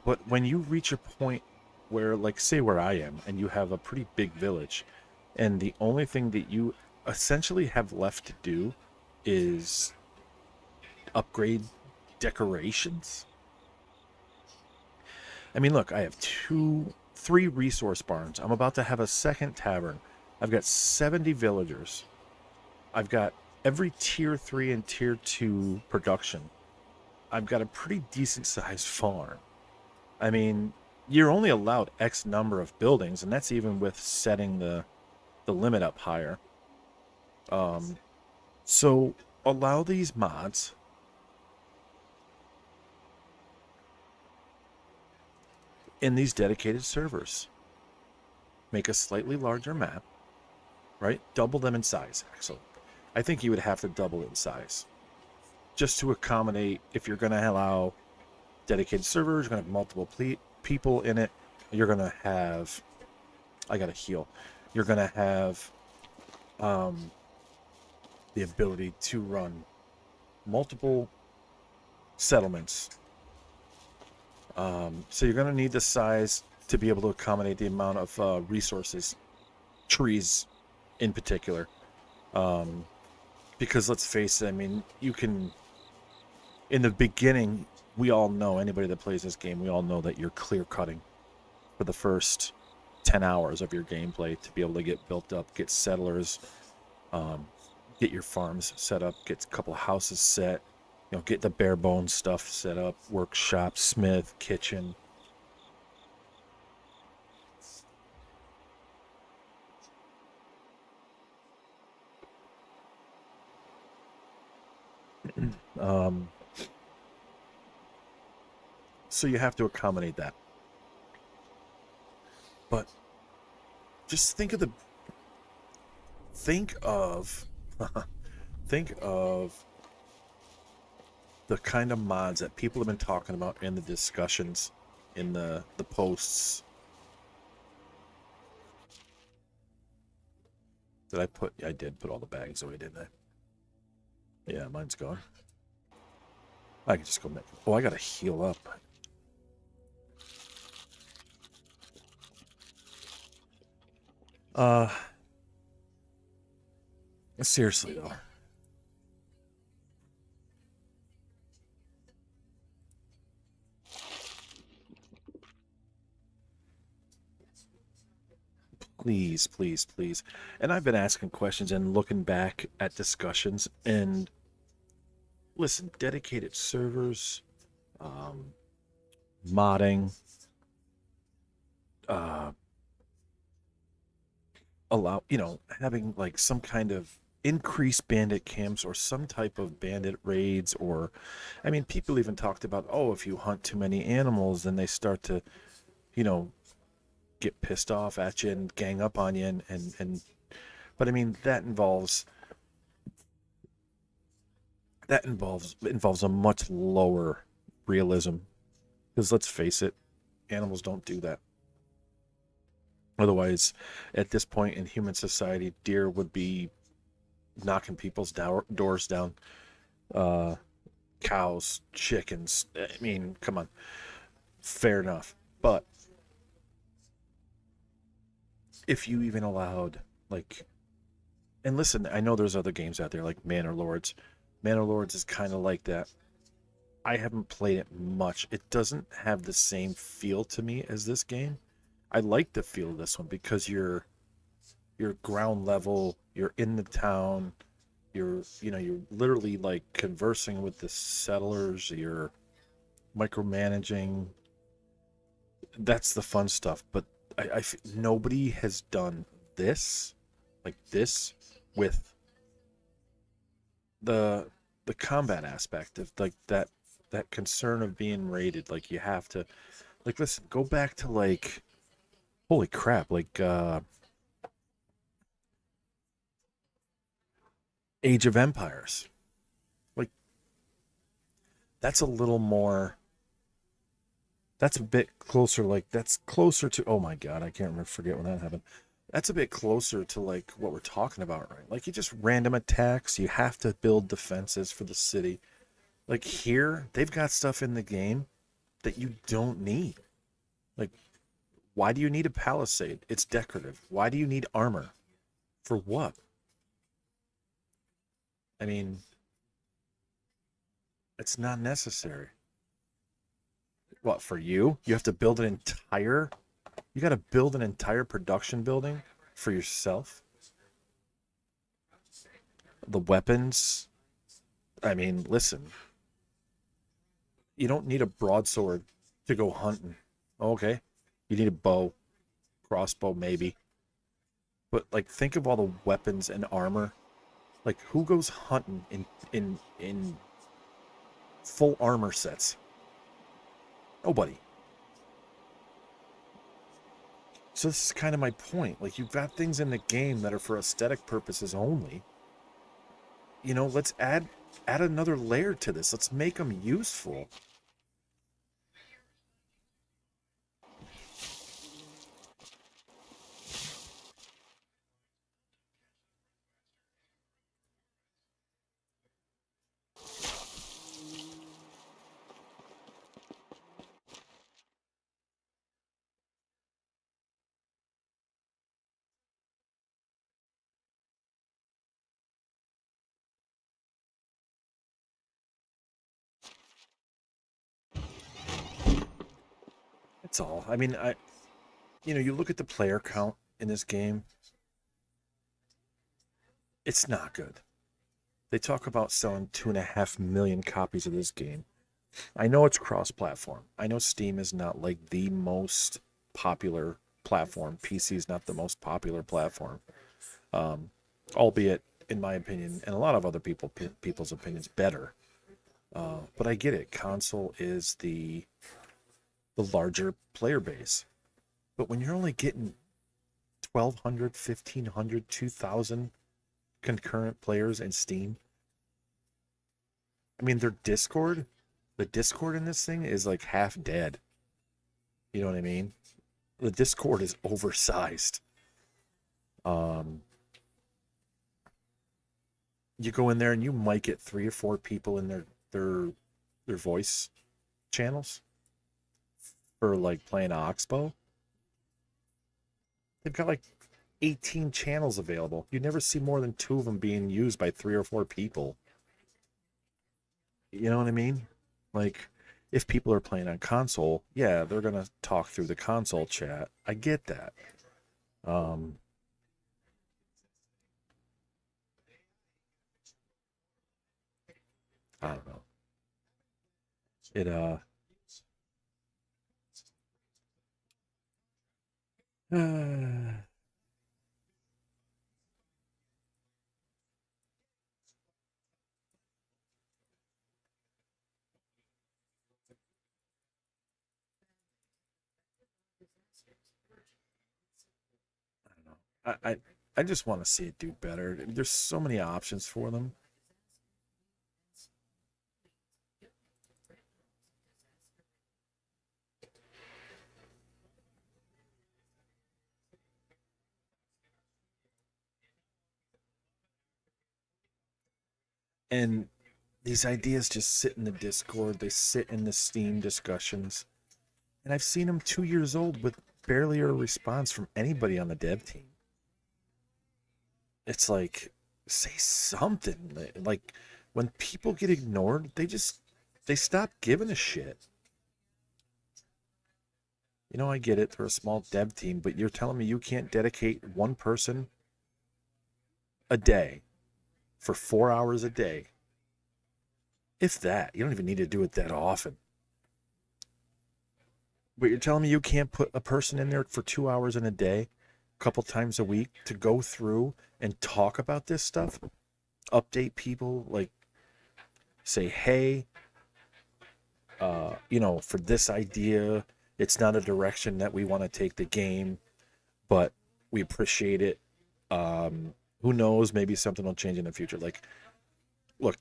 But when you reach a point where, like, say where I am, and you have a pretty big village, and the only thing that you essentially have left to do is upgrade decorations. I mean, look, I have 3 resource barns. I'm about to have a second tavern. I've got 70 villagers. I've got every tier 3 and tier 2 production. I've got a pretty decent sized farm. I mean, you're only allowed X number of buildings, and that's even with setting the limit up higher. So allow these mods in these dedicated servers. Make a slightly larger map, right? Double them in size, actually. I think you would have to double it in size just to accommodate, if you're going to allow dedicated servers, you're going to have multiple people in it. You're going to have, I got to heal. You're going to have the ability to run multiple settlements. So you're going to need the size to be able to accommodate the amount of resources, trees in particular. Because let's face it, I mean, you can, in the beginning, we all know, anybody that plays this game, we all know that you're clear cutting for the first 10 hours of your gameplay to be able to get built up, get settlers, get your farms set up, get a couple houses set, you know, get the bare bones stuff set up, workshop, smith, kitchen. So you have to accommodate that. But just think of think of the kind of mods that people have been talking about in the discussions, in the posts. I did put all the bags away, didn't I? Yeah, mine's gone. I can just go make. Oh, I gotta heal up. Seriously though. Please, please, please. And I've been asking questions and looking back at discussions, and listen, dedicated servers, modding, having like some kind of increased bandit camps or some type of bandit raids, or, I mean, people even talked about, oh, if you hunt too many animals, then they start to, get pissed off at you and gang up on you, and but I mean, that involves that involves a much lower realism. Because let's face it, animals don't do that. Otherwise, at this point in human society, deer would be knocking people's doors down. Uh, Cows, chickens. I mean, come on. Fair enough. But if you even allowed, like, and listen, I know there's other games out there like Manor Lords. Manor Lords is kind of like that. I haven't played it much. It doesn't have the same feel to me as this game. I like the feel of this one because you're ground level, you're in the town, you're literally like conversing with the settlers, you're micromanaging. That's the fun stuff. But nobody has done this like this with the combat aspect of like that concern of being raided. Like you have to like listen, go back to like holy crap, like Age of Empires. Like that's a little more that's a bit closer like that's closer to oh my god, I can't remember forget when that happened. That's a bit closer to like what we're talking about, right? Like you just random attacks, you have to build defenses for the city. Like here, they've got stuff in the game that you don't need. Like why do you need a palisade? It's decorative. Why do you need armor? For what? I mean, it's not necessary. What, for you? You have to build an entire you got to build an entire production building for yourself? The weapons? I mean, listen. You don't need a broadsword to go hunting. Okay. You need a bow, crossbow maybe. But like think of all the weapons and armor. Like who goes hunting in full armor sets? Nobody. So this is kind of my point. Like you've got things in the game that are for aesthetic purposes only. You know, let's add another layer to this. Let's make them useful. That's all. I mean, you look at the player count in this game, it's not good. They talk about selling 2.5 million copies of this game. I know it's cross-platform. I know Steam is not like the most popular platform. PC is not the most popular platform. Um, Albeit, in my opinion, and a lot of other people's opinions, better. But I get it. Console is the larger player base. But when you're only getting 1,200, 1,500, 2,000 concurrent players in Steam, I mean, the Discord in this thing is like half dead. You know what I mean? The Discord is oversized. Um, you go in there and you might get 3 or 4 people in their voice channels for like playing Oxbow. They've got like 18 channels available. You never see more than 2 of them being used by 3 or 4 people. You know what I mean? Like, if people are playing on console, yeah, they're gonna talk through the console chat. I get that. Um, I don't know. It I don't know. I just want to see it do better. There's so many options for them. And these ideas just sit in the Discord. They sit in the Steam discussions. And I've seen them 2 years old with barely a response from anybody on the dev team. It's like, say something. Like, when people get ignored, they stop giving a shit. You know, I get it. They're a small dev team, but you're telling me you can't dedicate one person a day for 4 hours a day. If that, you don't even need to do it that often. But you're telling me you can't put a person in there for 2 hours in a day, a couple times a week, to go through and talk about this stuff? Update people, like, say, hey, for this idea, it's not a direction that we want to take the game, but we appreciate it. Who knows? Maybe something will change in the future. Like, look,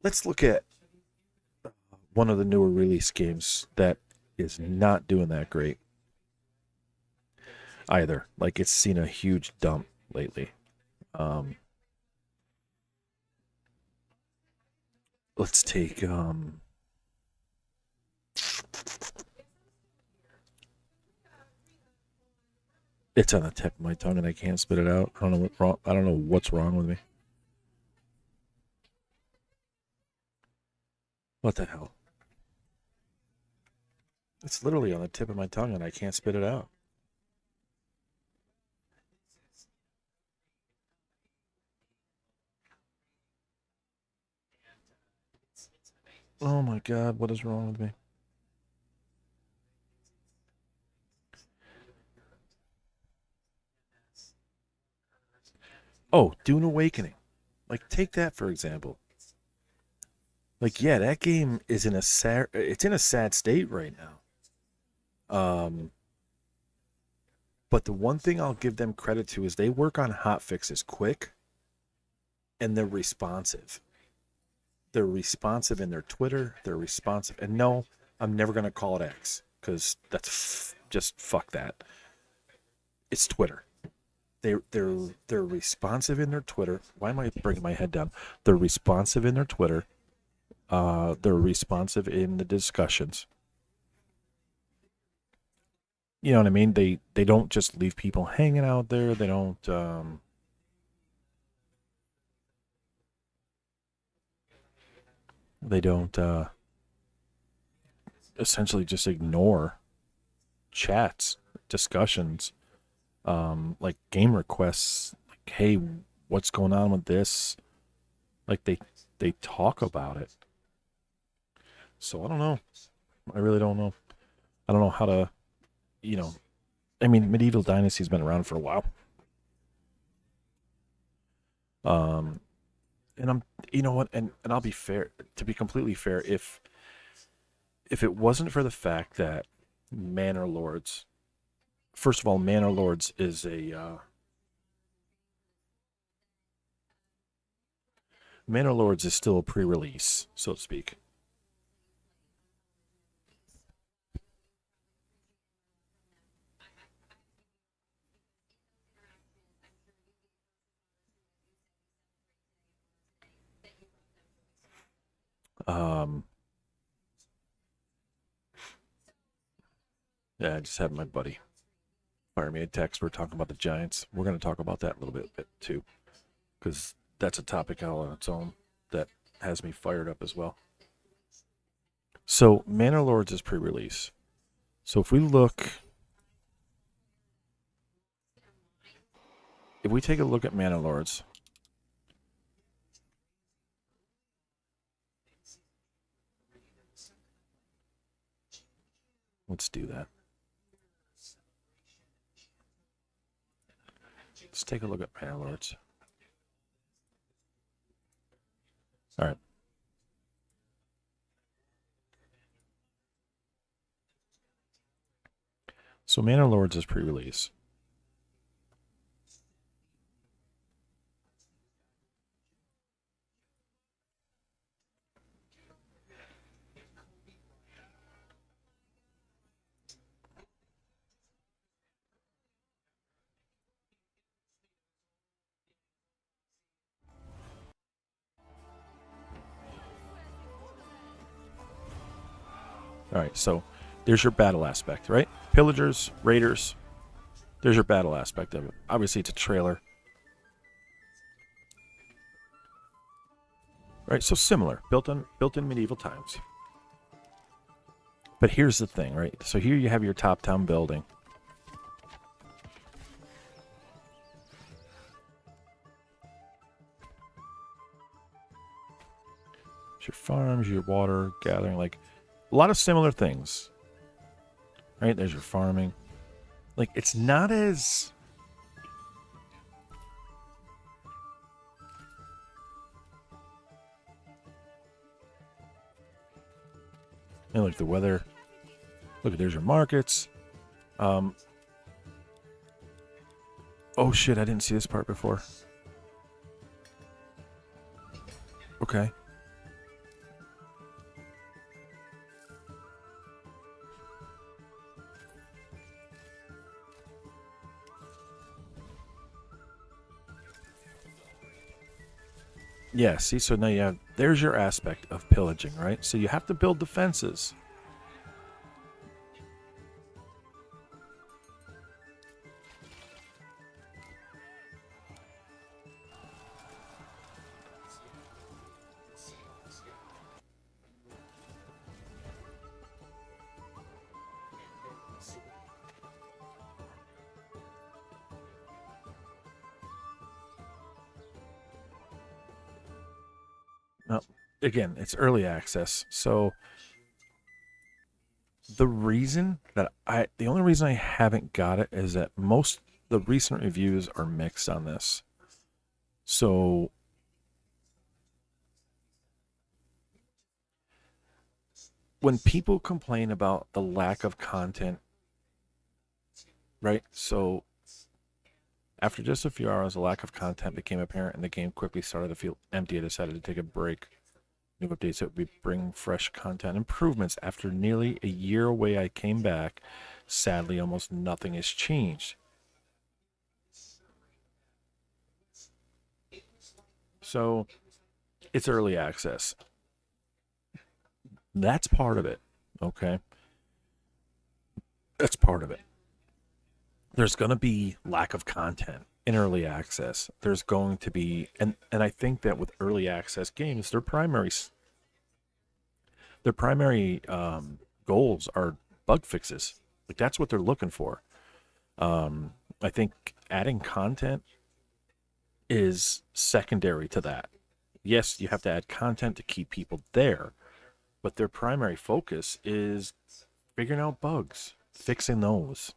let's look at one of the newer release games that is not doing that great either. Like, it's seen a huge dump lately. Let's take it's on the tip of my tongue and I can't spit it out. I don't know what's wrong with me. What the hell? It's literally on the tip of my tongue and I can't spit it out. Oh my god, what is wrong with me? Oh, Dune Awakening. Like, take that for example. Like, yeah, that game is in a sad state right now. But the one thing I'll give them credit to is they work on hot fixes quick and they're responsive. They're responsive in their Twitter. They're responsive. And no, I'm never going to call it X because that's just fuck that. It's Twitter. They're responsive in their Twitter. Why am I bringing my head down? They're responsive in their Twitter. They're responsive in the discussions. You know what I mean? They don't just leave people hanging out there. They don't essentially just ignore chats, discussions, like game requests, like, hey, what's going on with this? Like, they talk about it. So I don't know. I really don't know. I don't know how to, I mean, Medieval Dynasty's been around for a while. And I'm, you know what, and I'll be fair, to be completely fair, if it wasn't for the fact that Manor Lords, first of all, Manor Lords is Manor Lords is still a pre-release, so to speak. Yeah, I just had my buddy fire me a text. We're talking about the Giants. We're going to talk about that a little bit too, because that's a topic all on its own that has me fired up as well. So Manor Lords is pre-release. So if we take a look at Manor Lords, let's do that. Let's take a look at Manor Lords. All right. So Manor Lords is pre-release. All right, so there's your battle aspect, right? Pillagers, raiders. There's your battle aspect of it. Obviously, it's a trailer. Right, so similar, built in medieval times. But here's the thing, right? So here you have your top-down building. Your farms, your water gathering, like a lot of similar things. Right? There's your farming. Like, it's not as... And like the weather. Look, there's your markets. Oh shit, I didn't see this part before. Okay. Yeah, see, so now you have, there's your aspect of pillaging, right? So you have to build defenses. Now, again, it's early access, so the only reason I haven't got it is that most the recent reviews are mixed on this. So when people complain about the lack of content, right? So after just a few hours, the lack of content became apparent and the game quickly started to feel empty. I decided to take a break. New updates that would bring fresh content improvements. After nearly a year away, I came back. Sadly, almost nothing has changed. So it's early access. That's part of it, okay? That's part of it. There's going to be lack of content in early access. There's going to be, and I think that with early access games, their primary goals are bug fixes. Like, that's what they're looking for. I think adding content is secondary to that. Yes, you have to add content to keep people there, but their primary focus is figuring out bugs, fixing those.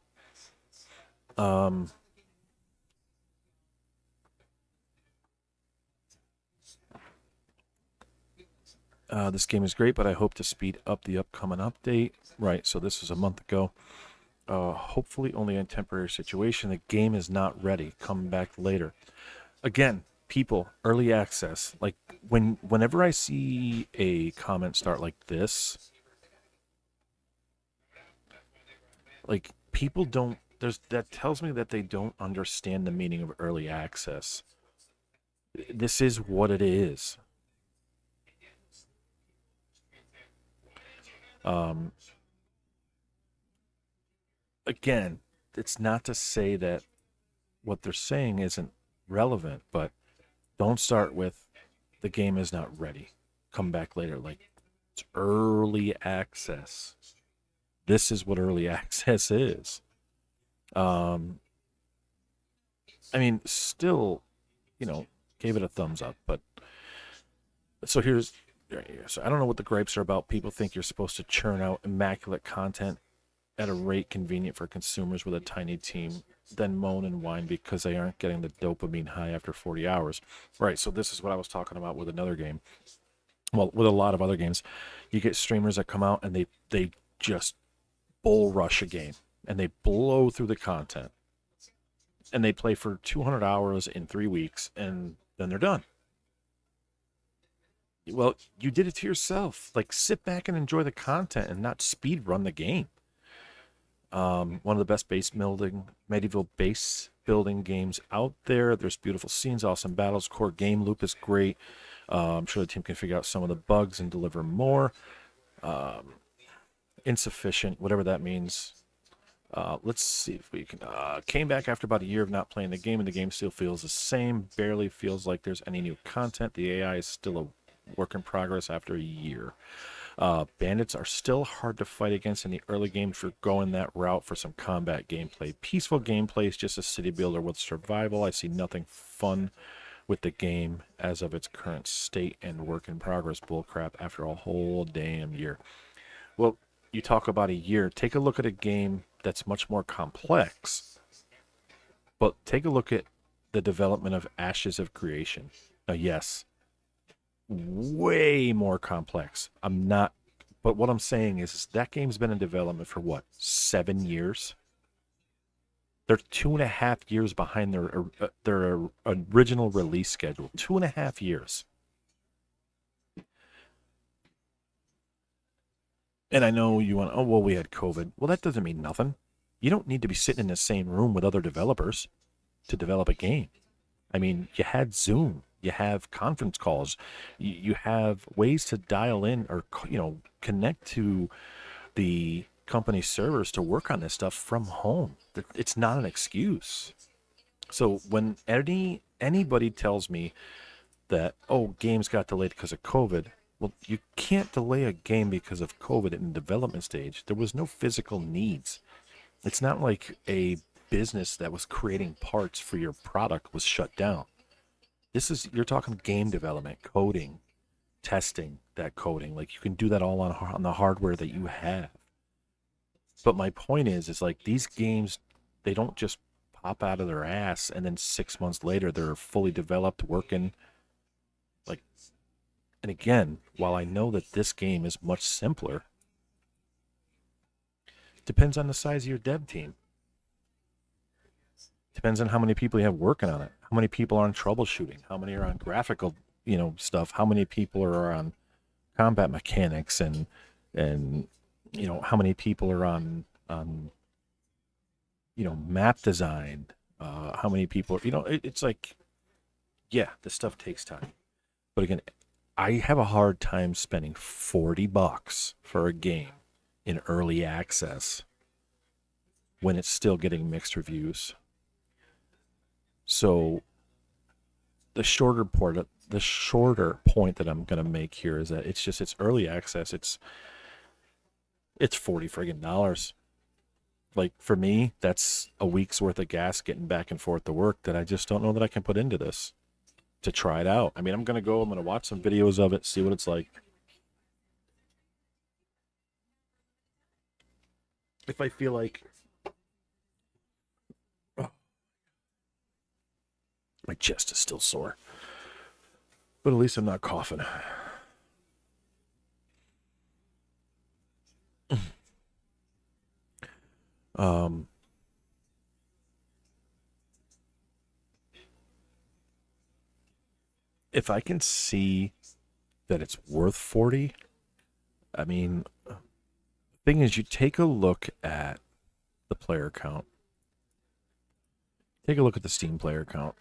This game is great, but I hope to speed up the upcoming update. Right, so this was a month ago. Hopefully only a temporary situation. The game is not ready. Come back later. Again, people, early access. Like, whenever I see a comment start like this, like, people don't, that tells me that they don't understand the meaning of early access. This is what it is. Again, it's not to say that what they're saying isn't relevant, but don't start with the game is not ready. Come back later. Like, it's early access. This is what early access is. I mean, still, gave it a thumbs up, but so here's, so I don't know what the gripes are about. People think you're supposed to churn out immaculate content at a rate convenient for consumers with a tiny team, then moan and whine because they aren't getting the dopamine high after 40 hours. Right, so this is what I was talking about with another game. Well, with a lot of other games, you get streamers that come out and they just bull rush a game and they blow through the content and they play for 200 hours in 3 weeks and then they're done. Well, you did it to yourself. Like, sit back and enjoy the content and not speed run the game. One of the best medieval base building games out there. There's beautiful scenes, awesome battles, core game loop is great. I'm sure the team can figure out some of the bugs and deliver more. insufficient, whatever that means. Let's see if we can. Came back after about a year of not playing the game, and the game still feels the same. Barely feels like there's any new content. The AI is still a work in progress after a year. Bandits are still hard to fight against in the early game for going that route for some combat gameplay. Peaceful gameplay is just a city builder with survival. I see nothing fun with the game as of its current state and work in progress bullcrap after a whole damn year. Well, you talk about a year. Take a look at a game that's much more complex, but take a look at the development of Ashes of Creation. Now, yes, way more complex. I'm not, but what I'm saying is that game's been in development for what, 7 years? They're 2.5 years behind their original release schedule. 2.5 years. And I know you want, oh, well, we had COVID. Well, that doesn't mean nothing. You don't need to be sitting in the same room with other developers to develop a game. I mean, you had Zoom. You have conference calls. You have ways to dial in or, connect to the company servers to work on this stuff from home. It's not an excuse. So when anybody tells me that, oh, games got delayed because of COVID, well, you can't delay a game because of COVID in the development stage. There was no physical needs. It's not like a business that was creating parts for your product was shut down. You're talking game development, coding, testing that coding. Like, you can do that all on the hardware that you have. But my point is like, these games, they don't just pop out of their ass and then 6 months later they're fully developed, working. Like, and again, while I know that this game is much simpler, depends on the size of your dev team. Depends on how many people you have working on it. How many people are on troubleshooting? How many are on graphical, stuff? How many people are on combat mechanics and how many people are on map design? How many people? It's like, yeah, this stuff takes time. But again, I have a hard time spending $40 for a game in early access when it's still getting mixed reviews. So the shorter point that I'm gonna make here is that it's early access. It's $40 friggin' dollars. Like, for me, that's a week's worth of gas getting back and forth to work that I just don't know that I can put into this to try it out. I mean, I'm gonna watch some videos of it, see what it's like. If I feel like, my chest is still sore, but at least I'm not coughing. If I can see that it's worth 40, I mean, the thing is, you take a look at the player count. Take a look at the Steam player count.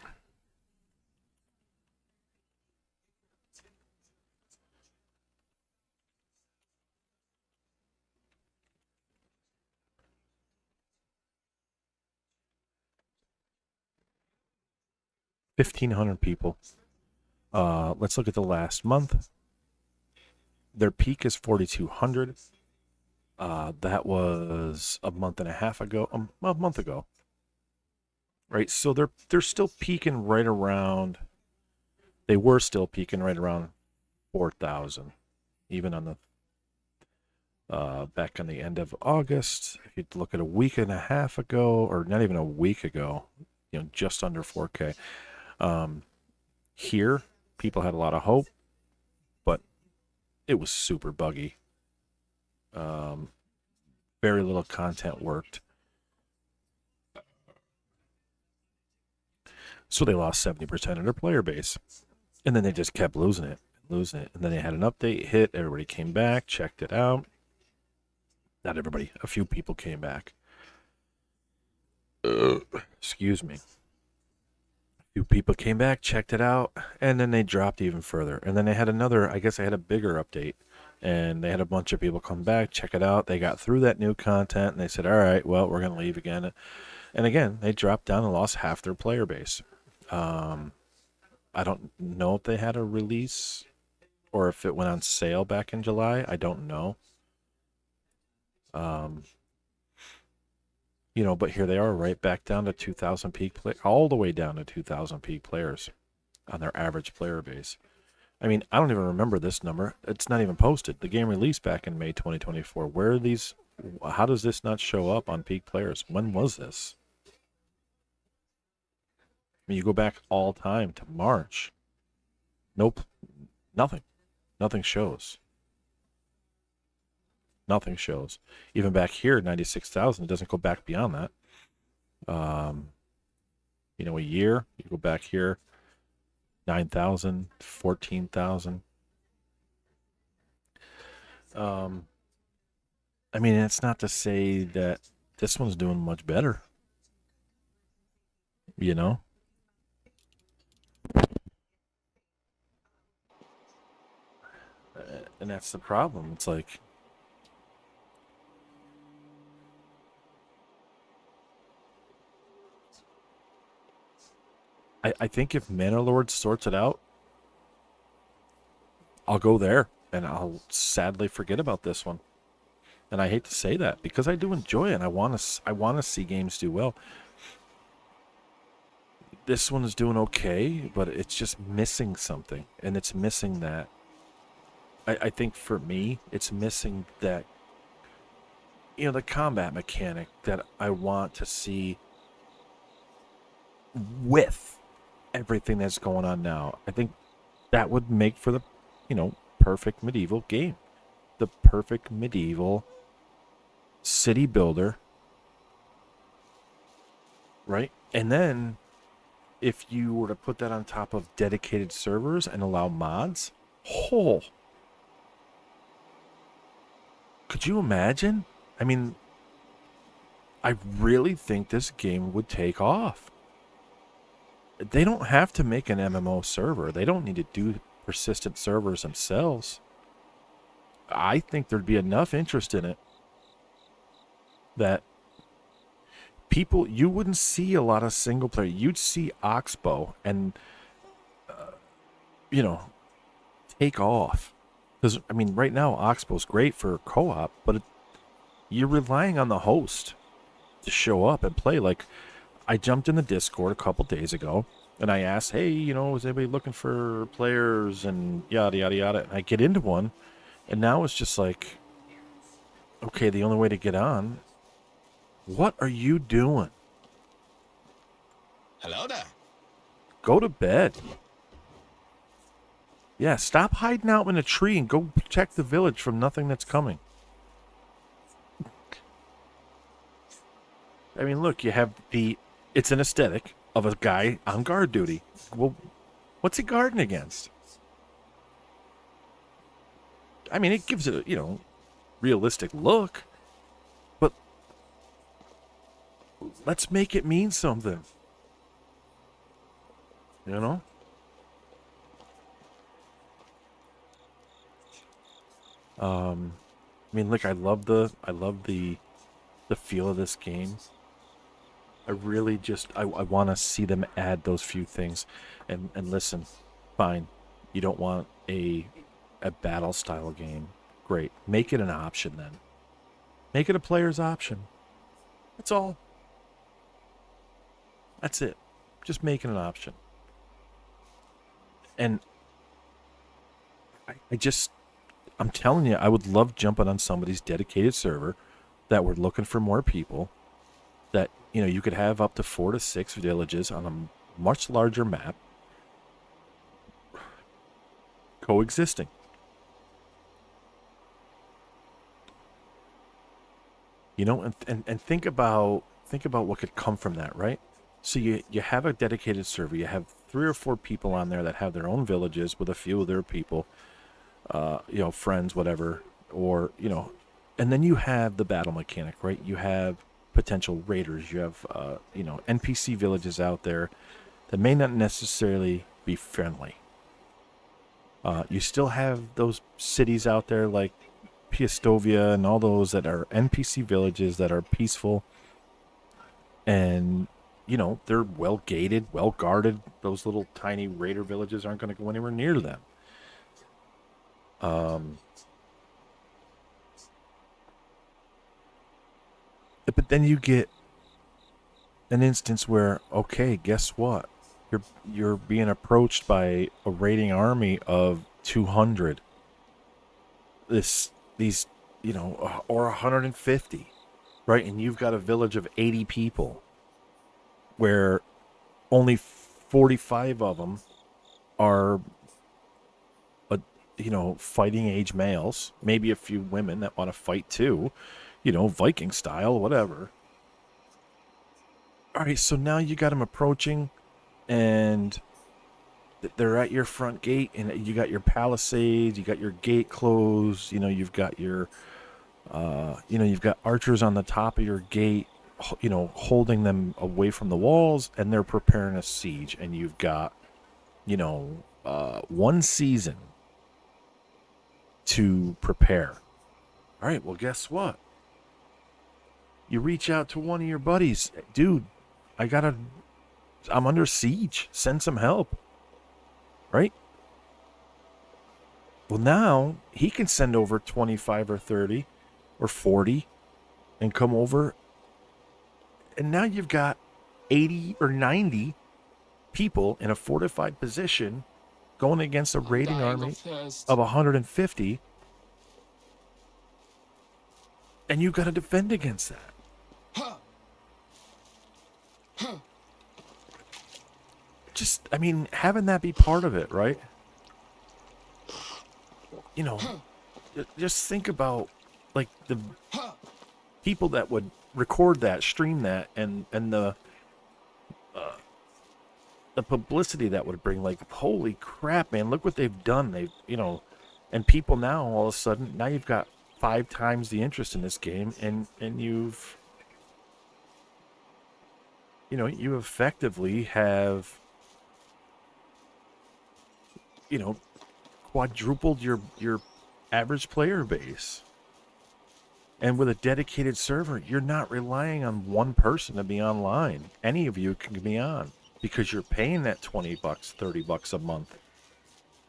$1,500 people. Let's look at the last month. Their peak is 4,200. That was a month and a half ago. A month ago. Right, so they're still peaking right around. They were still peaking right around 4,000, even on the back on the end of August. If you look at a week and a half ago, or not even a week ago, just under 4K. Here, people had a lot of hope, but it was super buggy. Very little content worked. So they lost 70% of their player base. And then they just kept losing it. And then they had an update hit. Everybody came back, checked it out. Not everybody. A few people came back. Excuse me. A few people came back, checked it out, and then they dropped even further. And then they had I guess they had a bigger update And they had a bunch of people come back, check it out. They got through that new content, and they said, all right, well, we're going to leave again. And again, they dropped down and lost half their player base. I don't know if they had a release or if it went on sale back in July. I don't know. But here they are, right back down to 2,000 peak play, all the way down to 2,000 peak players on their average player base. I mean, I don't even remember this number. It's not even posted. The game released back in May 2024. Where are these? How does this not show up on peak players? When was this? I mean, you go back all time to March. Nope. Nothing. Nothing shows. Nothing shows. Even back here, 96,000, it doesn't go back beyond that. A year, you go back here, 9,000, 14,000. I mean, it's not to say that this one's doing much better. And that's the problem. It's like, I think if Manor sorts it out, I'll go there and I'll sadly forget about this one. And I hate to say that because I do enjoy it and I want to see games do well. This one is doing okay, but it's just missing something, and it's missing that. I think for me, it's missing that, the combat mechanic that I want to see with everything that's going on now. I think that would make for the, perfect medieval game. The perfect medieval city builder. Right? And then if you were to put that on top of dedicated servers and allow mods, could you imagine? I mean, I really think this game would take off. They don't have to make an MMO server. They don't need to do persistent servers themselves. I think there'd be enough interest in it that you wouldn't see a lot of single player. You'd see Oxbow and, take off. Because, I mean, right now, Oxbow's great for co-op, but you're relying on the host to show up and play. Like, I jumped in the Discord a couple days ago, and I asked, hey, is anybody looking for players and yada, yada, yada. And I get into one, and now it's just like, okay, the only way to get on, what are you doing? Hello there. Go to bed. Yeah, stop hiding out in a tree and go protect the village from nothing that's coming. I mean, look, you have it's an aesthetic of a guy on guard duty. Well, what's he guarding against? I mean, it gives it a, realistic look. But let's make it mean something. I mean, look, I love the feel of this game. I really I want to see them add those few things. And listen, fine, you don't want a battle style game. Great. Make it an option then. Make it a player's option. That's all. That's it. Just make it an option. And I'm telling you, I would love jumping on somebody's dedicated server that we're looking for more people, that, you could have up to 4 to 6 villages on a much larger map coexisting. And think about what could come from that, right? So you have a dedicated server, you have 3 or 4 people on there that have their own villages with a few of their people, friends, whatever, or, and then you have the battle mechanic, right? You have potential raiders, you have, NPC villages out there that may not necessarily be friendly. You still have those cities out there like Piastovia and all those that are NPC villages that are peaceful, and they're well gated, well guarded. Those little tiny raider villages aren't going to go anywhere near them. But then you get an instance where, okay, guess what? You're being approached by a raiding army of 200. These or 150, right? And you've got a village of 80 people where only 45 of them are fighting age males, maybe a few women that want to fight too, Viking style, whatever. All right, so now you got them approaching, and they're at your front gate, and you got your palisades, you got your gate closed, you've got your, you've got archers on the top of your gate, holding them away from the walls, and they're preparing a siege, and you've got, one season to prepare. All right, well, guess what? You reach out to one of your buddies. Dude, I'm under siege. Send some help. Right? Well, now he can send over 25 or 30 or 40 and come over. And now you've got 80 or 90 people in a fortified position going against a raiding army of 150. And you've got to defend against that. Just, having that be part of it, right? Just think about, like, the people that would record that, stream that, and the publicity that would bring. Like, holy crap, man, look what they've done. They've, and people now, all of a sudden, now you've got 5 times the interest in this game, and you've, you effectively have, quadrupled your average player base. And with a dedicated server, you're not relying on one person to be online. Any of you can be on because you're paying that $20, $30 a month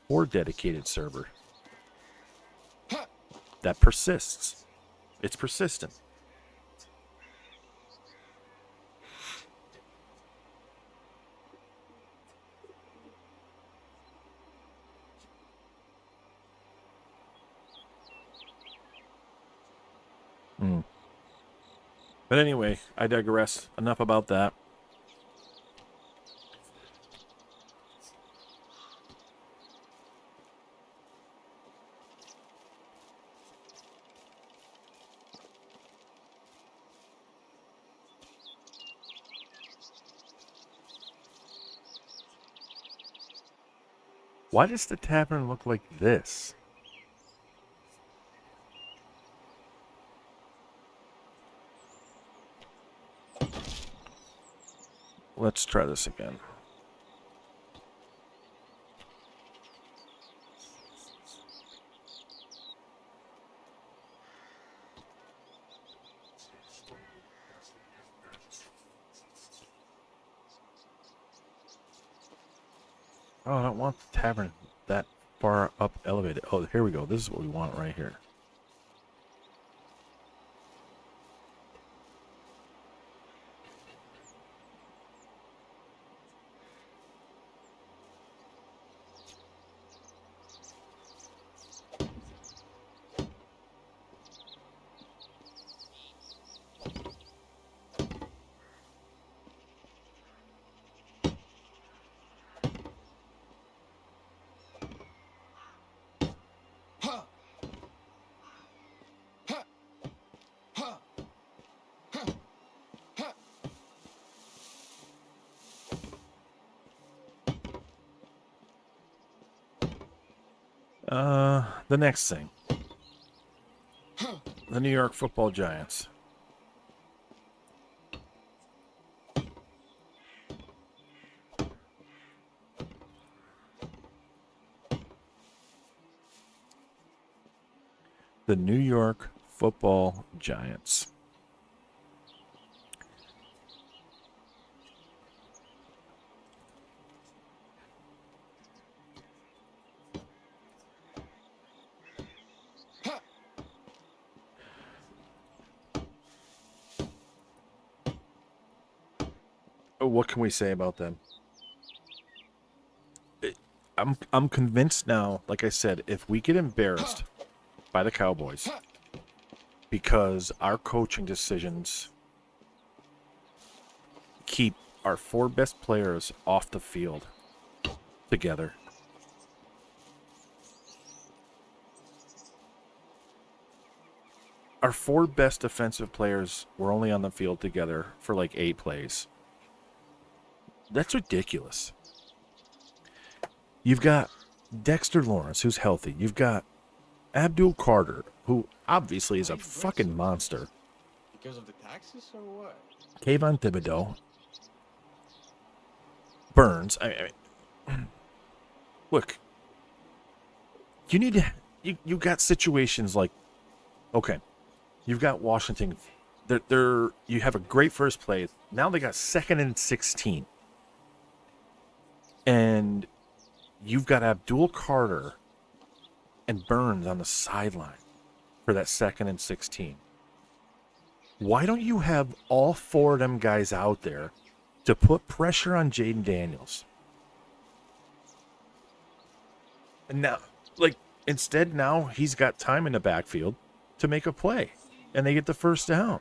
for a dedicated server. That persists. It's persistent. But anyway, I digress. Enough about that. Why does the tavern look like this? Let's try this again. Oh, I don't want the tavern that far up elevated. Oh, here we go. This is what we want right here. The next thing. The New York Football Giants. the New York Football Giants. What can we say about them? I'm convinced now, like I said, if we get embarrassed by the Cowboys because our coaching decisions keep our 4 best players off the field together. Our 4 best defensive players were only on the field together for like 8 plays. That's ridiculous. You've got Dexter Lawrence, who's healthy. You've got Abdul Carter, who obviously is a fucking monster. Because of the taxes or what? Kayvon Thibodeau. Burns. Look. You need to... You got situations like... Okay. You've got Washington. You have a great first play. Now they got 2nd and 16. And you've got Abdul Carter and Burns on the sideline for that 2nd and 16. Why don't you have all 4 of them guys out there to put pressure on Jaden Daniels? And now, instead now he's got time in the backfield to make a play, and they get the first down.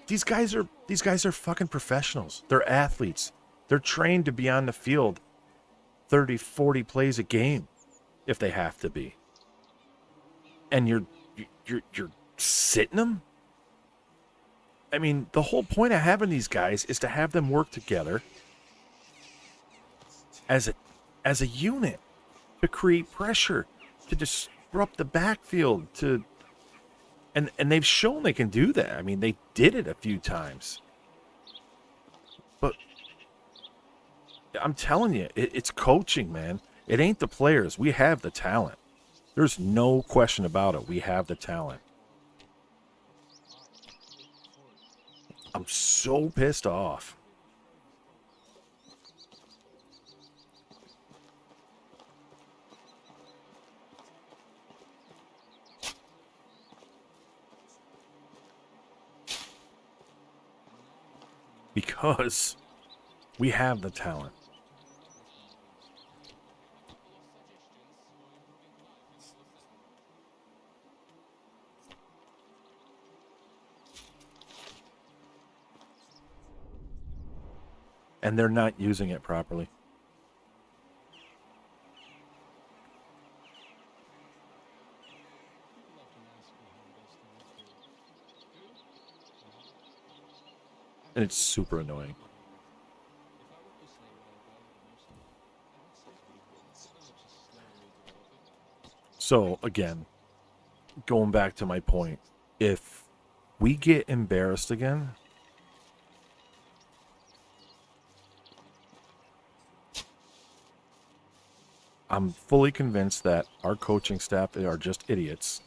These guys are fucking professionals. They're athletes. They're trained to be on the field 30, 40 plays a game if they have to be. And you're sitting them? I mean, the whole point of having these guys is to have them work together as a unit to create pressure, to disrupt the backfield, and they've shown they can do that. I mean, they did it a few times. But I'm telling you, it's coaching, man. It ain't the players. We have the talent. There's no question about it. We have the talent. I'm so pissed off. Because we have the talent. And they're not using it properly. And it's super annoying. So, again, going back to my point, if we get embarrassed again, I'm fully convinced that our coaching staff are just idiots.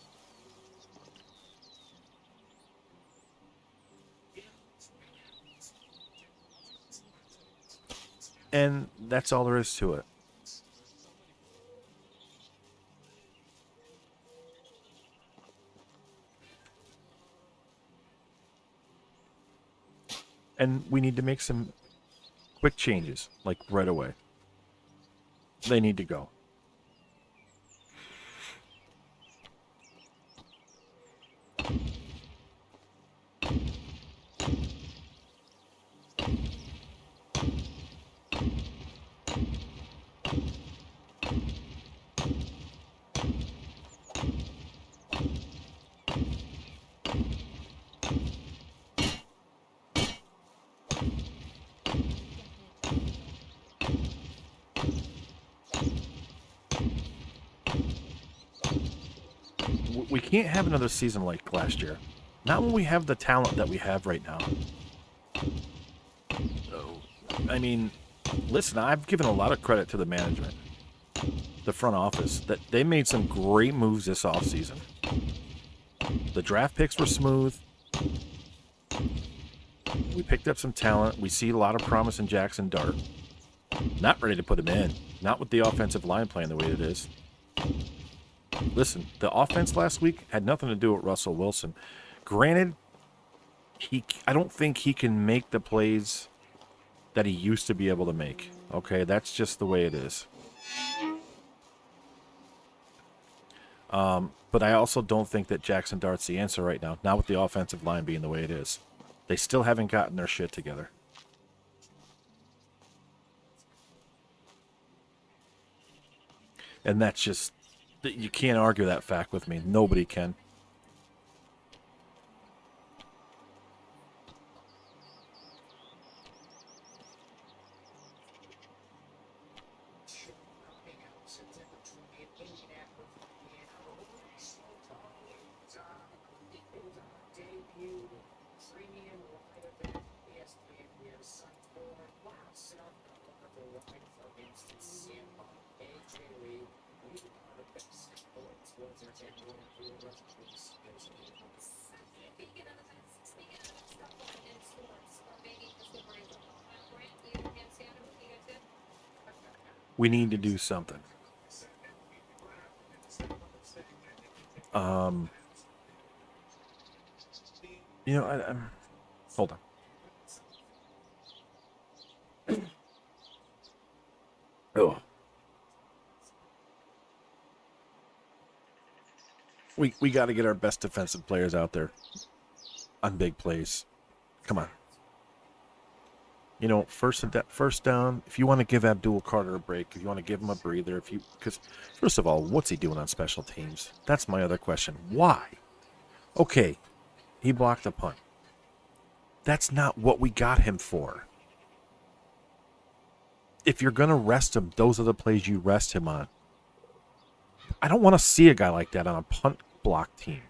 And that's all there is to it. And we need to make some quick changes, like right away. They need to go. We can't have another season like last year. Not when we have the talent that we have right now. I mean, listen, I've given a lot of credit to the management. the front office, that they made some great moves this offseason. The draft picks were smooth. We picked up some talent. We see a lot of promise in Jackson Dart. Not ready to put him in. Not with the offensive line playing the way it is. Listen, the offense last week had nothing to do with Russell Wilson. Granted, I don't think he can make the plays that he used to be able to make. Okay, that's just the way it is. But I also don't think that Jackson Dart's the answer right now. Not with the offensive line being the way it is. They still haven't gotten their shit together. And that's just, you can't argue that fact with me. Nobody can. We need to do something. You know, I'm hold on. Oh. We got to get our best defensive players out there on big plays. Come on. You know, first down, if you want to give Abdul Carter a break, if you want to give him a breather, because first of all, what's he doing on special teams? That's my other question. Why? Okay, he blocked a punt. That's not what we got him for. If you're going to rest him, those are the plays you rest him on. I don't want to see a guy like that on a punt block team.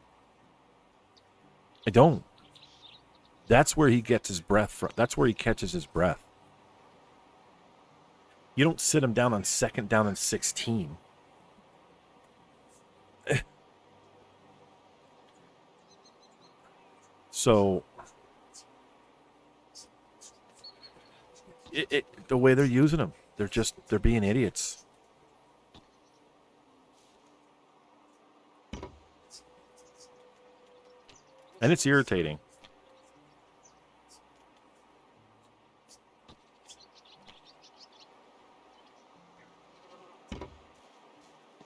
I don't. That's where he gets his breath from. That's where he catches his breath. You don't sit him down on 2nd down and 16. So, the way they're using him, they're being idiots. And it's irritating.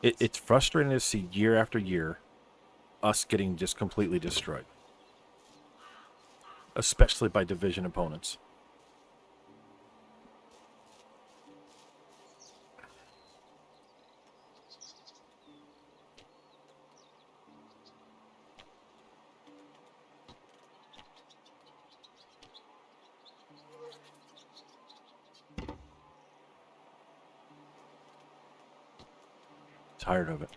It's frustrating to see year after year us getting just completely destroyed. Especially by division opponents. Tired of it.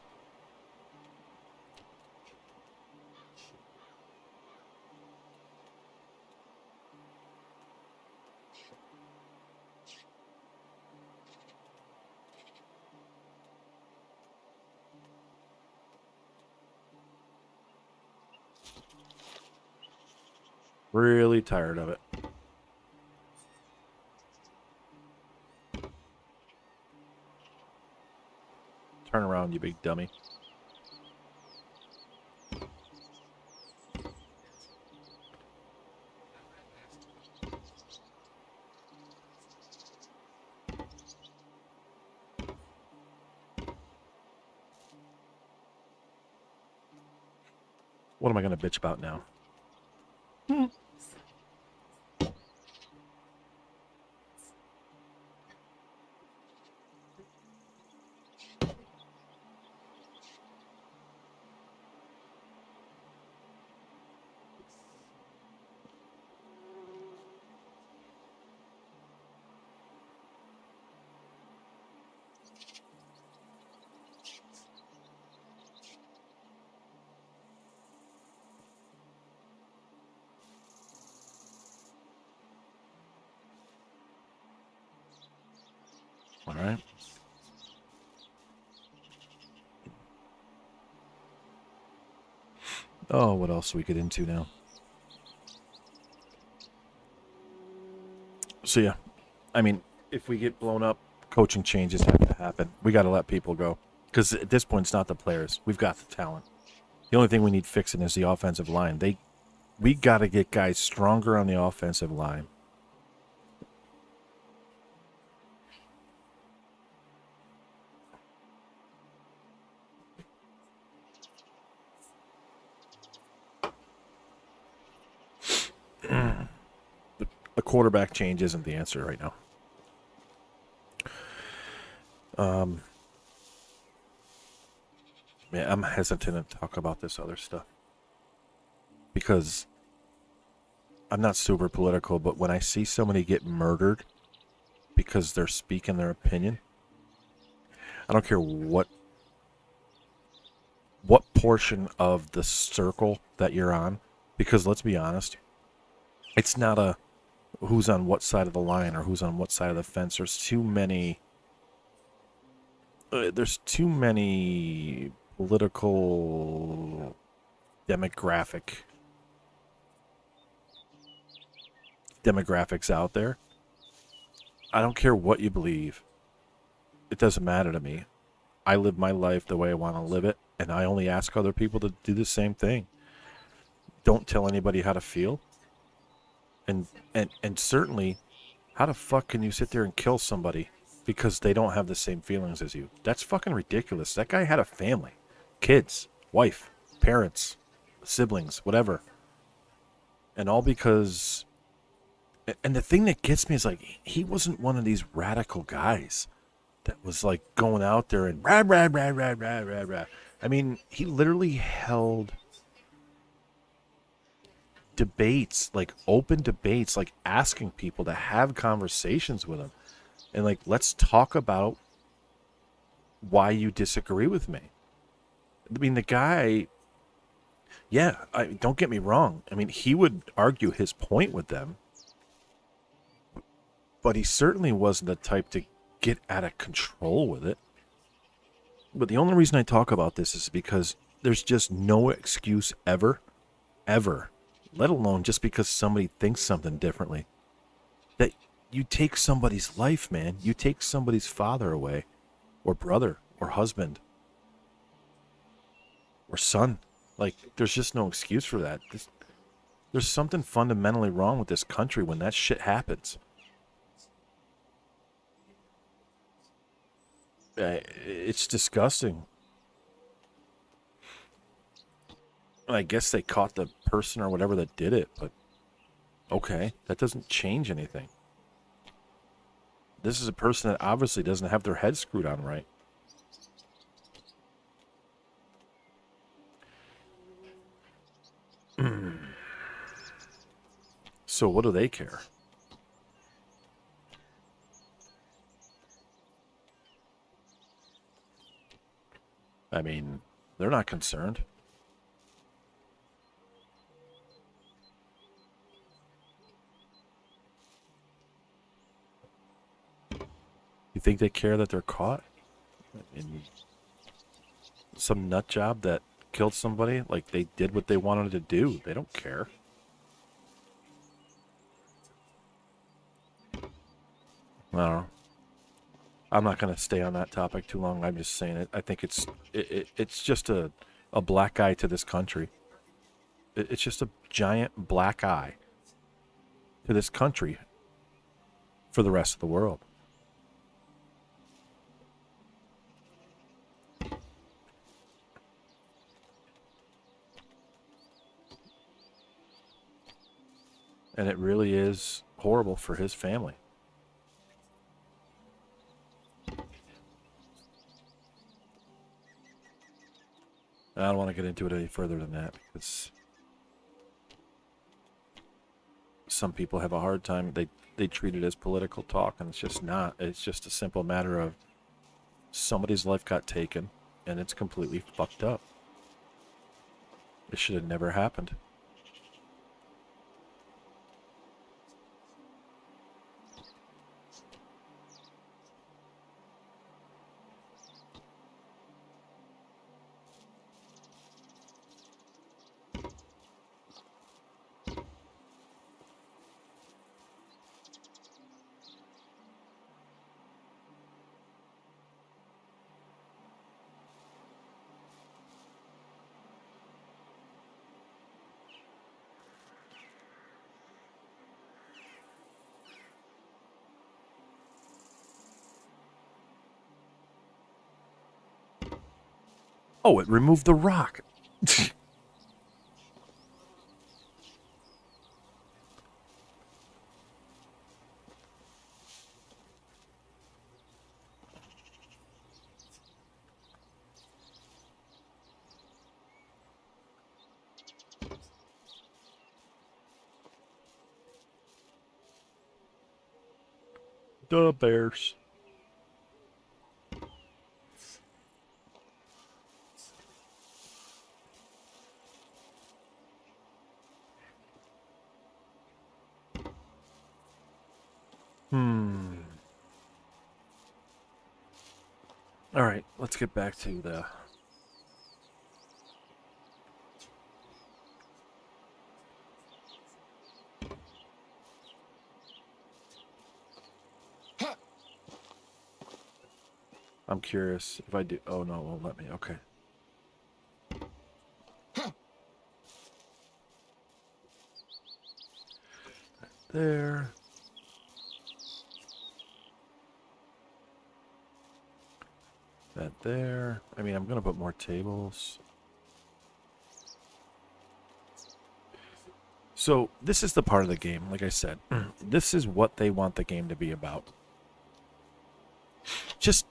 Really tired of it. Turn around, you big dummy. What am I going to bitch about now? All right. Oh, what else do we get into now? So yeah, I mean, if we get blown up, coaching changes have to happen. We got to let people go because at this point, it's not the players. We've got the talent. The only thing we need fixing is the offensive line. We got to get guys stronger on the offensive line. A quarterback change isn't the answer right now. Yeah, I'm hesitant to talk about this other stuff because I'm not super political, but when I see somebody get murdered because they're speaking their opinion, I don't care what portion of the circle that you're on, because let's be honest, it's not a who's on what side of the line or who's on what side of the fence. There's too many political demographics out there. I don't care what you believe. It doesn't matter to me. I live my life the way I want to live it, and I only ask other people to do the same thing. Don't tell anybody how to feel. And certainly, how the fuck can you sit there and kill somebody because they don't have the same feelings as you? That's fucking ridiculous. That guy had a family, kids, wife, parents, siblings, whatever. And all because... And the thing that gets me is, like, he wasn't one of these radical guys that was, like, going out there and rah, rah, rah, rah, rah, rah, rah. I mean, he literally held debates, like open debates, like asking people to have conversations with him. And, like, let's talk about why you disagree with me. I mean, the guy, yeah, don't get me wrong. I mean, he would argue his point with them. But he certainly wasn't the type to get out of control with it. But the only reason I talk about this is because there's just no excuse ever, let alone just because somebody thinks something differently, that you take somebody's life, man. You take somebody's father away, or brother, or husband, or son. Like, there's just no excuse for that. There's something fundamentally wrong with this country when that shit happens. It's disgusting. I guess they caught the person or whatever that did it, but okay, that doesn't change anything. This is a person that obviously doesn't have their head screwed on right. So what do they care? I mean, they're not concerned. You think they care that they're caught? I mean, some nut job that killed somebody, like, they did what they wanted to do. They don't care. I don't know. I'm not going to stay on that topic too long. I'm just saying it. I think it's just a black eye to this country. It's just a giant black eye to this country for the rest of the world. And it really is horrible for his family. I don't want to get into it any further than that because some people have a hard time. They treat it as political talk, and it's just not. It's just a simple matter of somebody's life got taken, and it's completely fucked up. It should have never happened. Oh, it removed the rock. The bears. All right, let's get back to the... I'm curious if I do... Oh, no, it won't let me. Okay. There. That there. I mean, I'm going to put more tables. So, this is the part of the game, like I said. This is what they want the game to be about. Just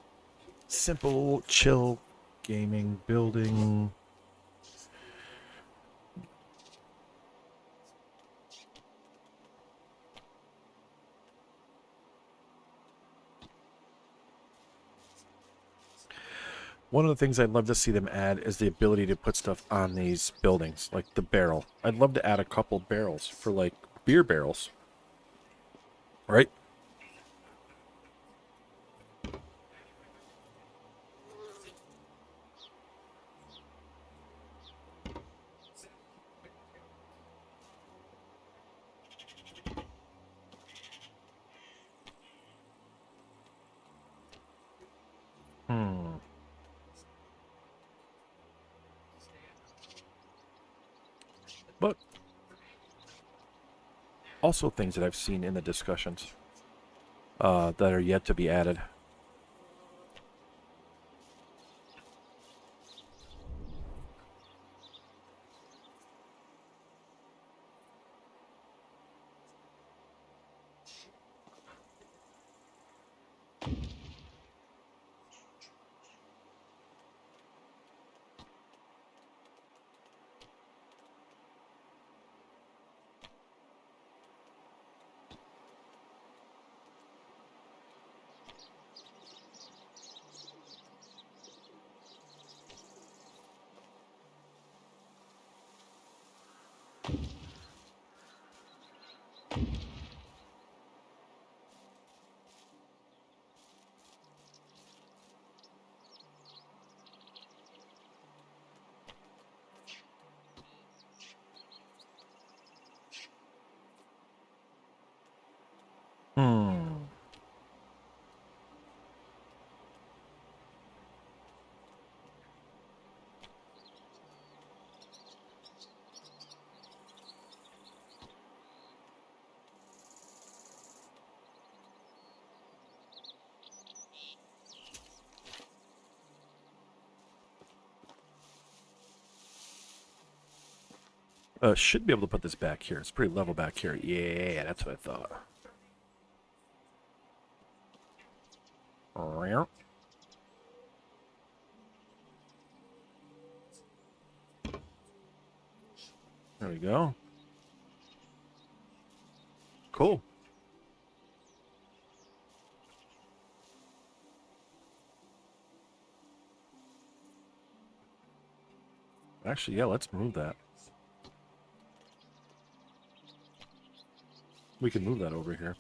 simple, chill gaming, building. One of the things I'd love to see them add is the ability to put stuff on these buildings, like the barrel. I'd love to add a couple barrels for, like, beer barrels. Right? But also things that I've seen in the discussions that are yet to be added. Should be able to put this back here. It's pretty level back here. Yeah, that's what I thought. There we go. Cool. Actually, yeah, let's move that. We can move that over here.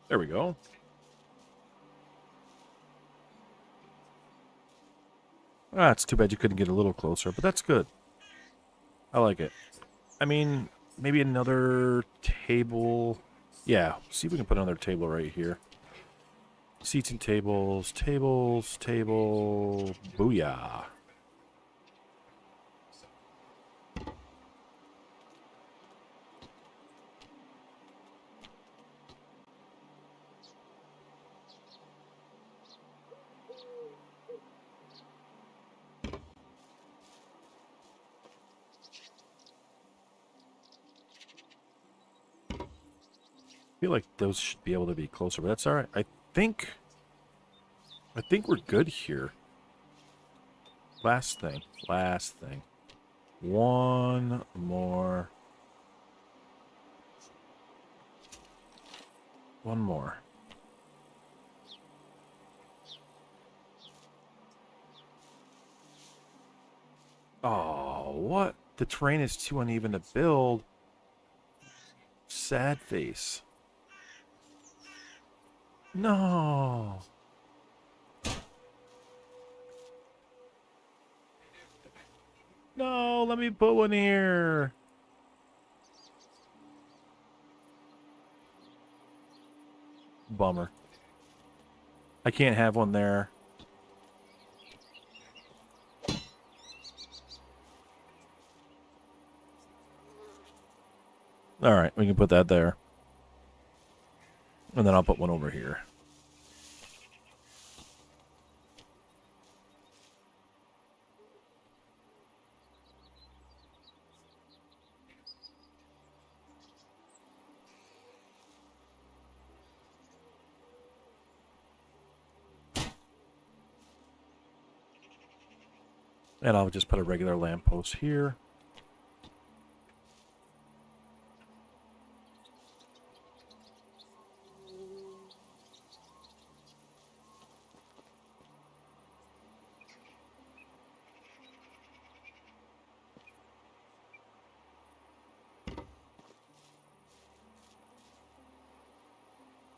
There we go. Ah, it's too bad you couldn't get a little closer, but that's good. I like it. I mean, maybe another table. Yeah, see if we can put another table right here. Seats and tables, tables, table, booyah. feel like those should be able to be closer, but that's all right. I think we're good here. Last thing. One more. Oh, what? The terrain is too uneven to build. Sad face. No. No, let me put one here. Bummer. I can't have one there. All right, we can put that there. And then I'll put one over here. And I'll just put a regular lamppost here.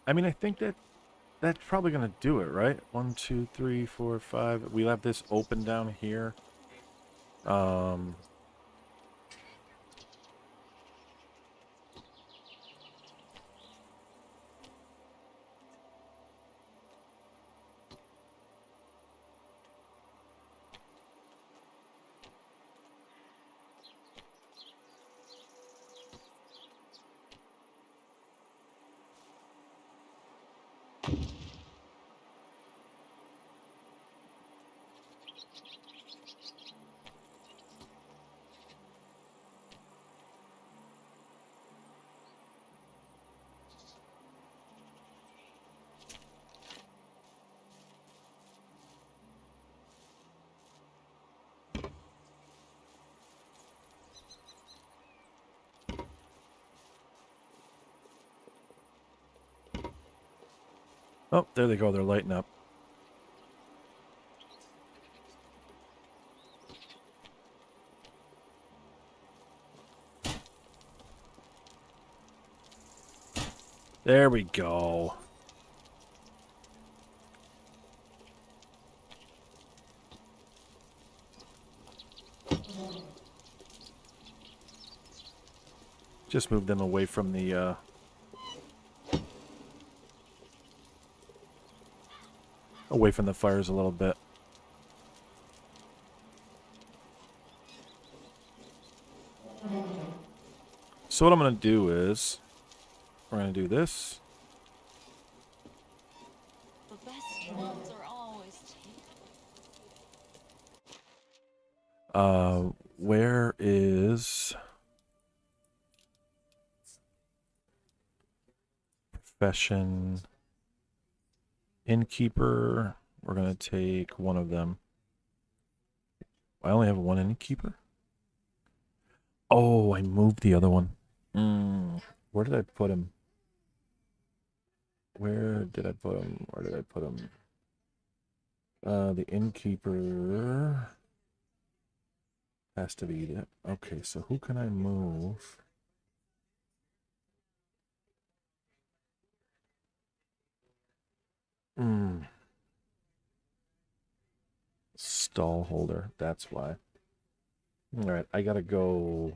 I mean, I think that's probably going to do it, right? 1, 2, 3, 4, 5. We have this open down here. Oh, there they go. They're lighting up. There we go. Just move them away from the fires a little bit. So what I'm going to do is we're going to do this. The best ones are always taken. Where is profession? Innkeeper. We're going to take one of them. I only have one innkeeper. Oh, I moved the other one. Where did I put him? The innkeeper has to be it. Okay, so who can I move? Stall holder, that's why. Alright, I gotta go.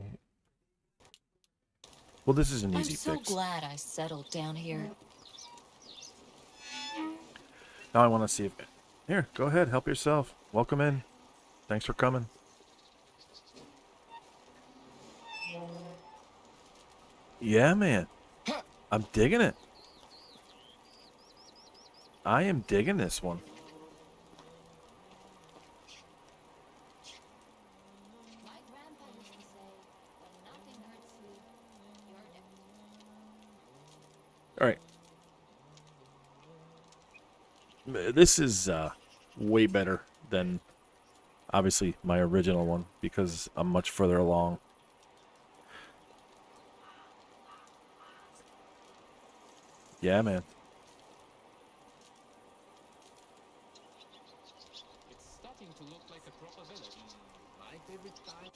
Well, this is an easy I'm so fix. glad I settled down here. Now I want to see if... Here, go ahead, help yourself. Welcome in. Thanks for coming. Yeah, man. I'm digging it. I am digging this one. My grandpa used to say, when nothing hurts you, you're dead. All right, This is way better than obviously my original one because I'm much further along. Yeah, man. It's starting to look like a proper village. My favorite time.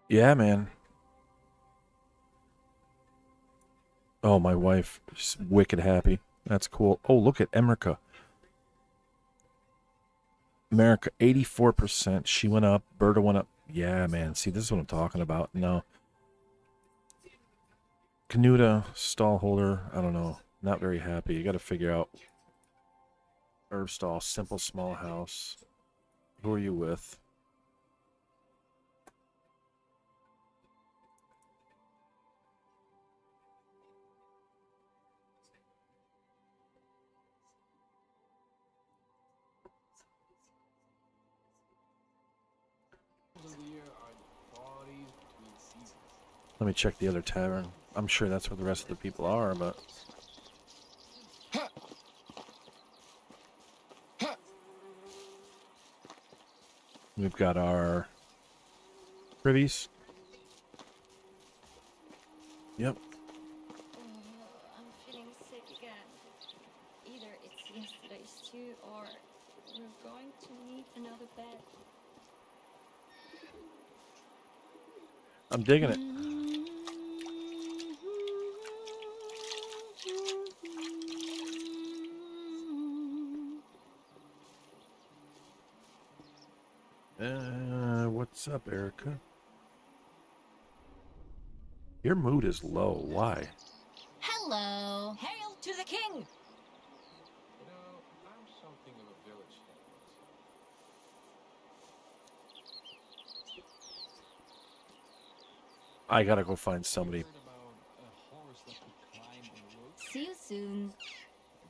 Yeah, man. Oh, my wife is wicked happy. That's cool. Oh, look at Emerica. America, 84%. She went up. Berta went up. Yeah, man. See, this is what I'm talking about. No. Canuta, stallholder. I don't know. Not very happy. You got to figure out. Herb stall, simple small house. Who are you with? Of the year are the parties between seasons. Let me check the other tavern. I'm sure that's where the rest of the people are, but we've got our privies. Yep. I'm feeling sick again. Either it's yesterday's stew or we're going to need another bed. I'm digging it. What's up, Erica? Your mood is low. Why? Hello! Hail to the king! You know, I'm something of a village cat. I gotta go find somebody. Heard about a horse that could climb on the roof? See you soon.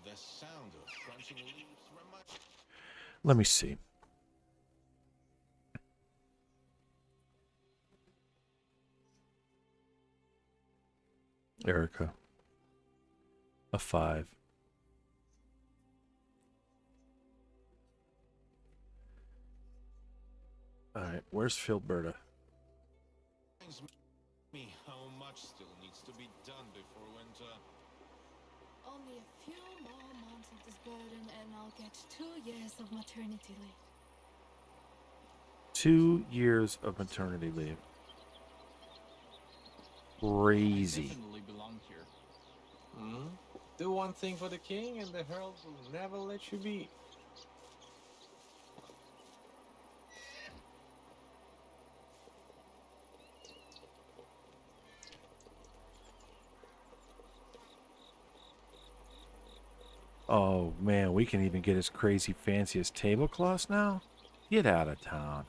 The sound of crunching leaves reminds Let me see. Erica. A 5. Alright, where's Philberta? me how much still needs to be done before winter. Only a few more months of this burden and I'll get 2 years of maternity leave. 2 years of maternity leave. Crazy. Definitely belong here. Hmm? Do one thing for the king, and the heralds will never let you be. Oh man, we can even get as crazy fancy as tablecloths now? Get out of town.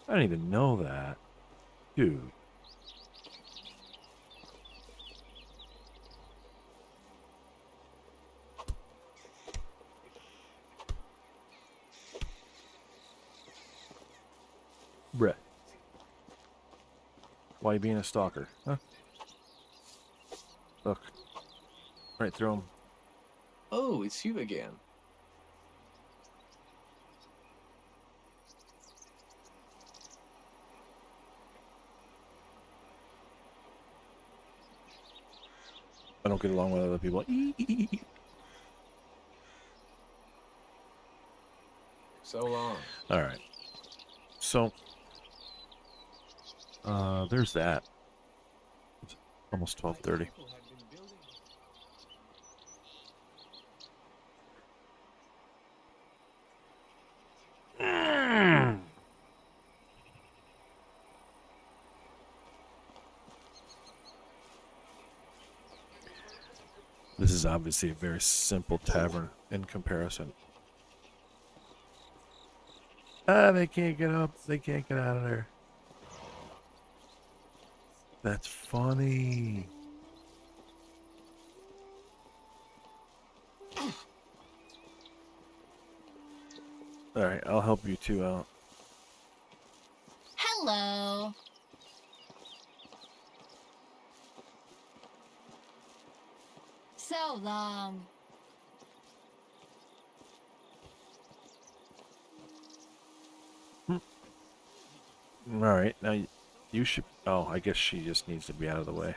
I didn't even know that. Dude. Bruh. Why you being a stalker? Huh? Look. Right through him. Oh, it's you again. I don't get along with other people. So long. All right. So, there's that. It's almost 12:30. People have been building. This is obviously a very simple tavern in comparison. Ah, they can't get up. They can't get out of there. That's funny. All right, I'll help you two out. Hello! long. All right, now you should. Oh, I guess she just needs to be out of the way.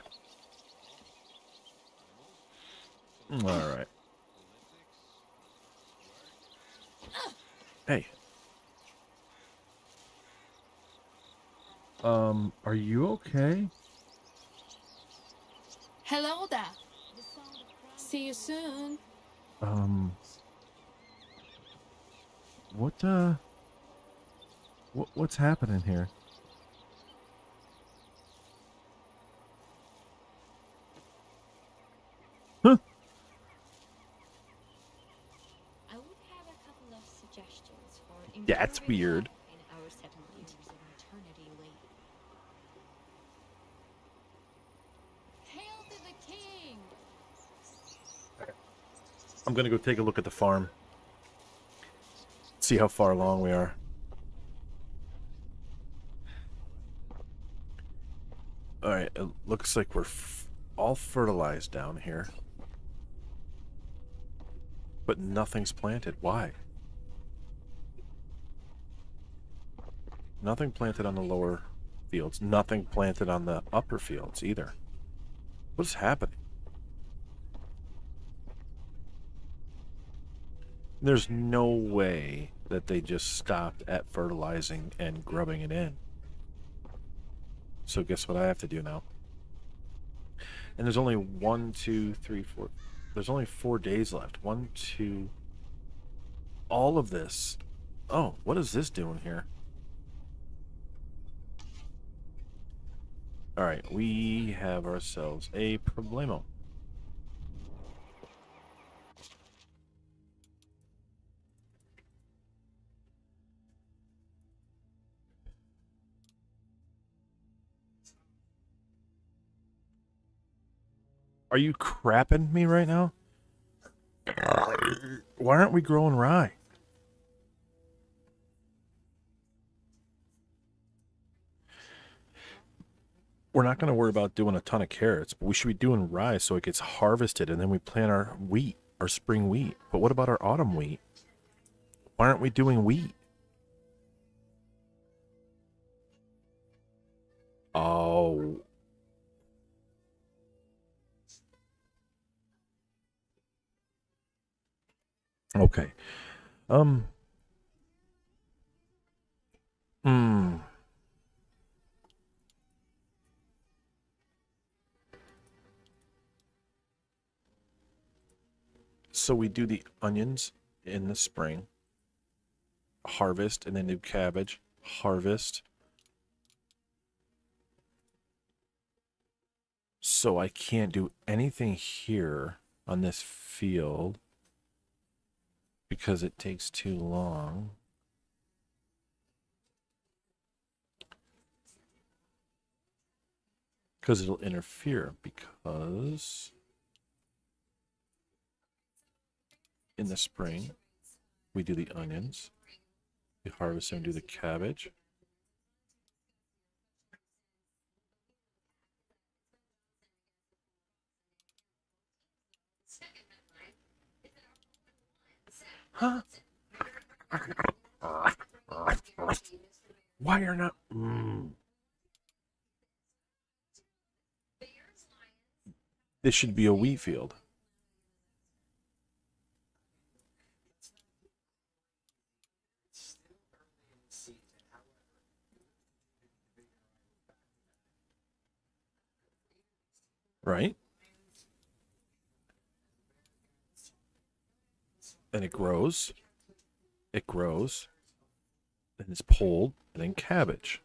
All right. Hey. Are you okay? Hello there. See you soon. What's happening here? Huh? I would have a couple of suggestions for That's improving weird. life in our settlement. Maternity leave. Hail to the king. I'm gonna go take a look at the farm. See how far along we are. Alright, it looks like we're all fertilized down here. But nothing's planted. Why? Nothing planted on the lower fields. Nothing planted on the upper fields either. What's happening? There's no way that they just stopped at fertilizing and grubbing it in. So guess what I have to do now? And there's only 1, 2, 3, 4. There's only 4 days left. 1, 2. All of this. Oh, what is this doing here? Alright, we have ourselves a problemo. Are you crapping me right now? Why aren't we growing rye? We're not going to worry about doing a ton of carrots, but we should be doing rye so it gets harvested and then we plant our wheat, our spring wheat. But what about our autumn wheat? Why aren't we doing wheat? Oh. Okay. Hmm. So we do the onions in the spring, harvest, and then do cabbage, harvest. So I can't do anything here on this field because it takes too long. Because it'll interfere, because in the spring we do the onions, we harvest and do the cabbage. Huh? Why are not... This should be a wheat field. Right? And it grows. It grows. And it's pulled. And then cabbage.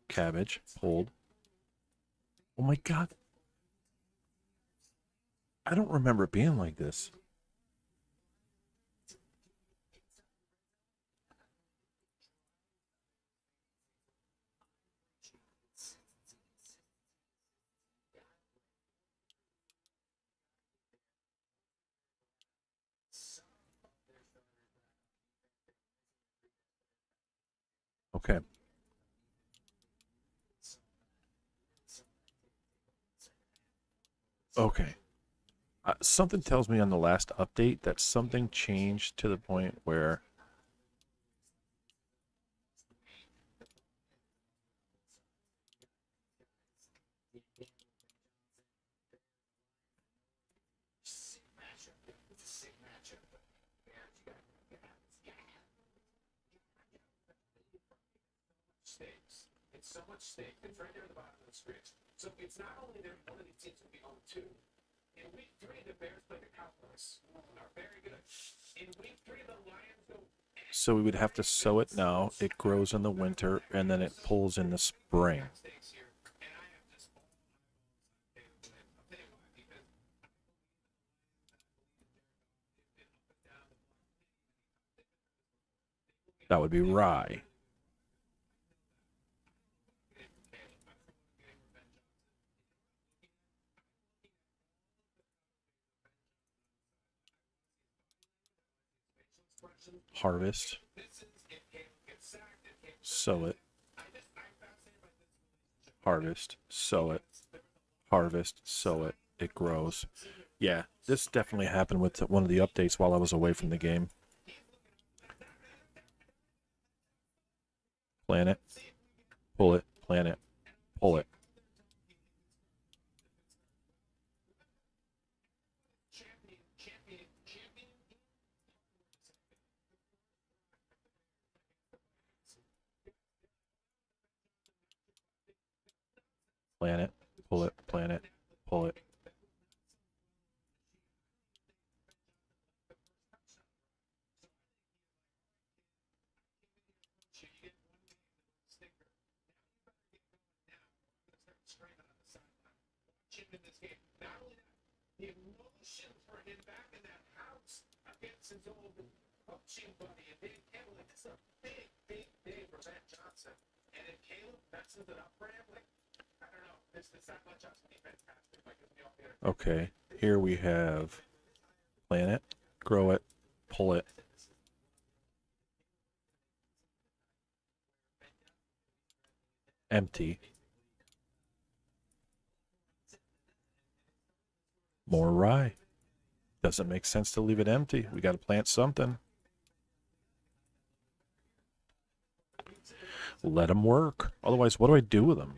Cabbage. Pulled. Oh my god. I don't remember it being like this. Okay. Okay. Something tells me on the last update that something changed to the point where so we would have to sow it now. It grows in the winter and then it pulls in the spring. That would be rye. Harvest. Sow it. Harvest. Sow it. Harvest. Sow it. It grows. Yeah, this definitely happened with one of the updates while I was away from the game. Plant it. Pull it. Plant it. Pull it. Plant it. Pull it. Plant it. Pull it. Okay, here we have plant it, grow it, pull it. Empty. More rye. Doesn't make sense to leave it empty. We got to plant something. Let them work. Otherwise, what do I do with them?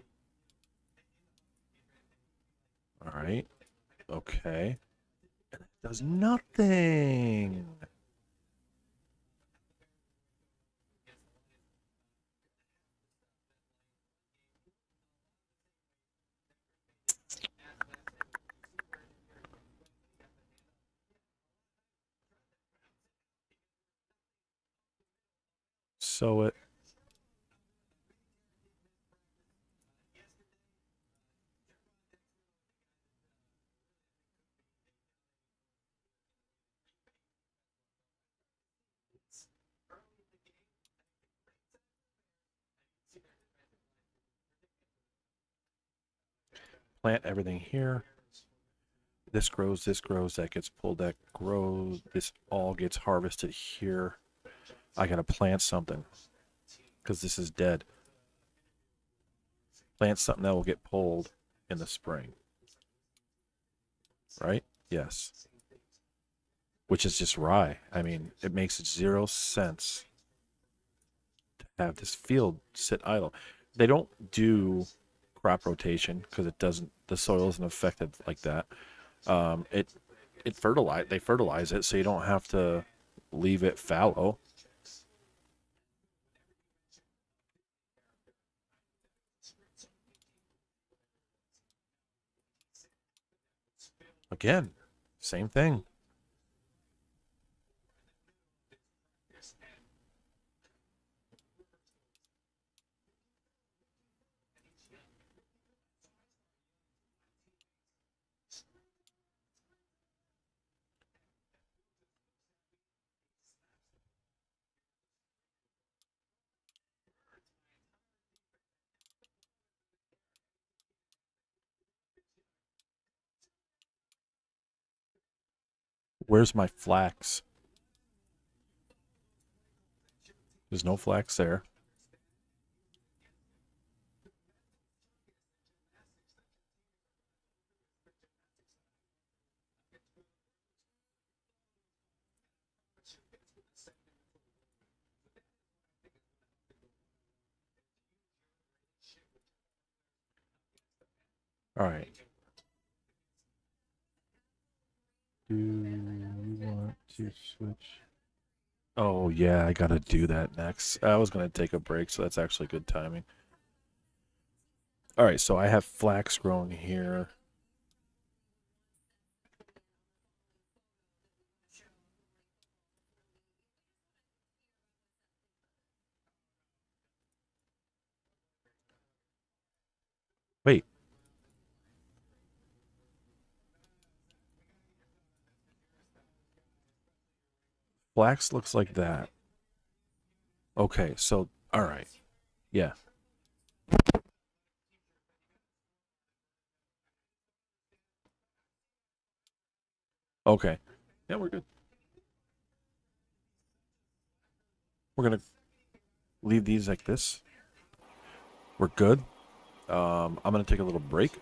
All right. Okay. And it does nothing. Sow it. Plant everything here. This grows, that gets pulled, that grows, this all gets harvested here. I gotta plant something because this is dead. Plant something that will get pulled in the spring. Right? Yes. Which is just rye. I mean, it makes 0 sense to have this field sit idle. They don't do crop rotation because it doesn't, the soil isn't affected like that. They fertilize it so you don't have to leave it fallow. Again, same thing. Where's my flax? There's no flax there. All right. Do you want to switch? Oh, yeah, I gotta do that next. I was gonna take a break, so that's actually good timing. All right, so I have flax growing here. Wait. Flax looks like that. Okay, so, all right. Yeah. Okay. Yeah, we're good. We're gonna leave these like this. We're good. I'm gonna take a little break.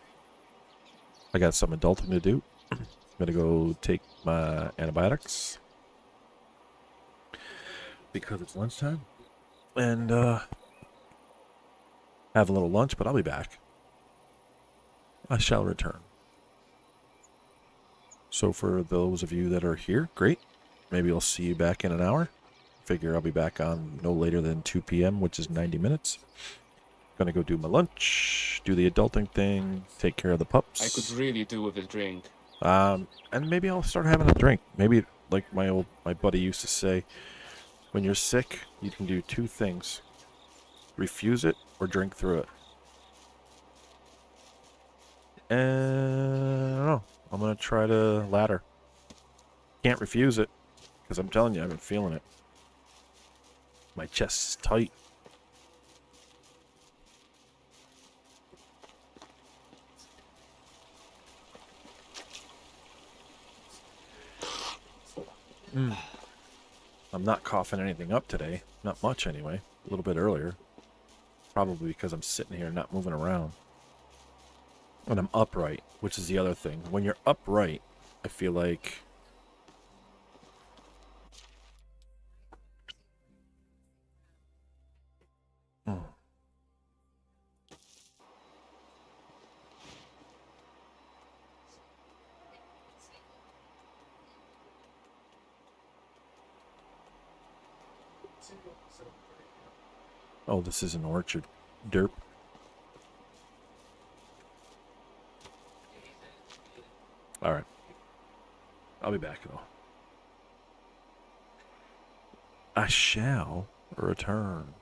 I got some adulting to do. I'm gonna go take my antibiotics because it's lunchtime, and have a little lunch. But I'll be back. I shall return. So for those of you that are here, great. Maybe I'll see you back in an hour. Figure I'll be back on no later than 2 p.m., which is 90 minutes. Gonna go do my lunch, do the adulting thing, take care of the pups. I could really do with a drink. And maybe I'll start having a drink. Maybe like my buddy used to say, when you're sick, you can do two things: refuse it or drink through it. And I don't know. I'm gonna try the latter. Can't refuse it because I'm telling you, I've been feeling it. My chest's tight. I'm not coughing anything up today. Not much, anyway. A little bit earlier. Probably because I'm sitting here not moving around. And I'm upright, which is the other thing. When you're upright, I feel like... Oh, this is an orchard. Derp. Alright. I'll be back, though. I shall return.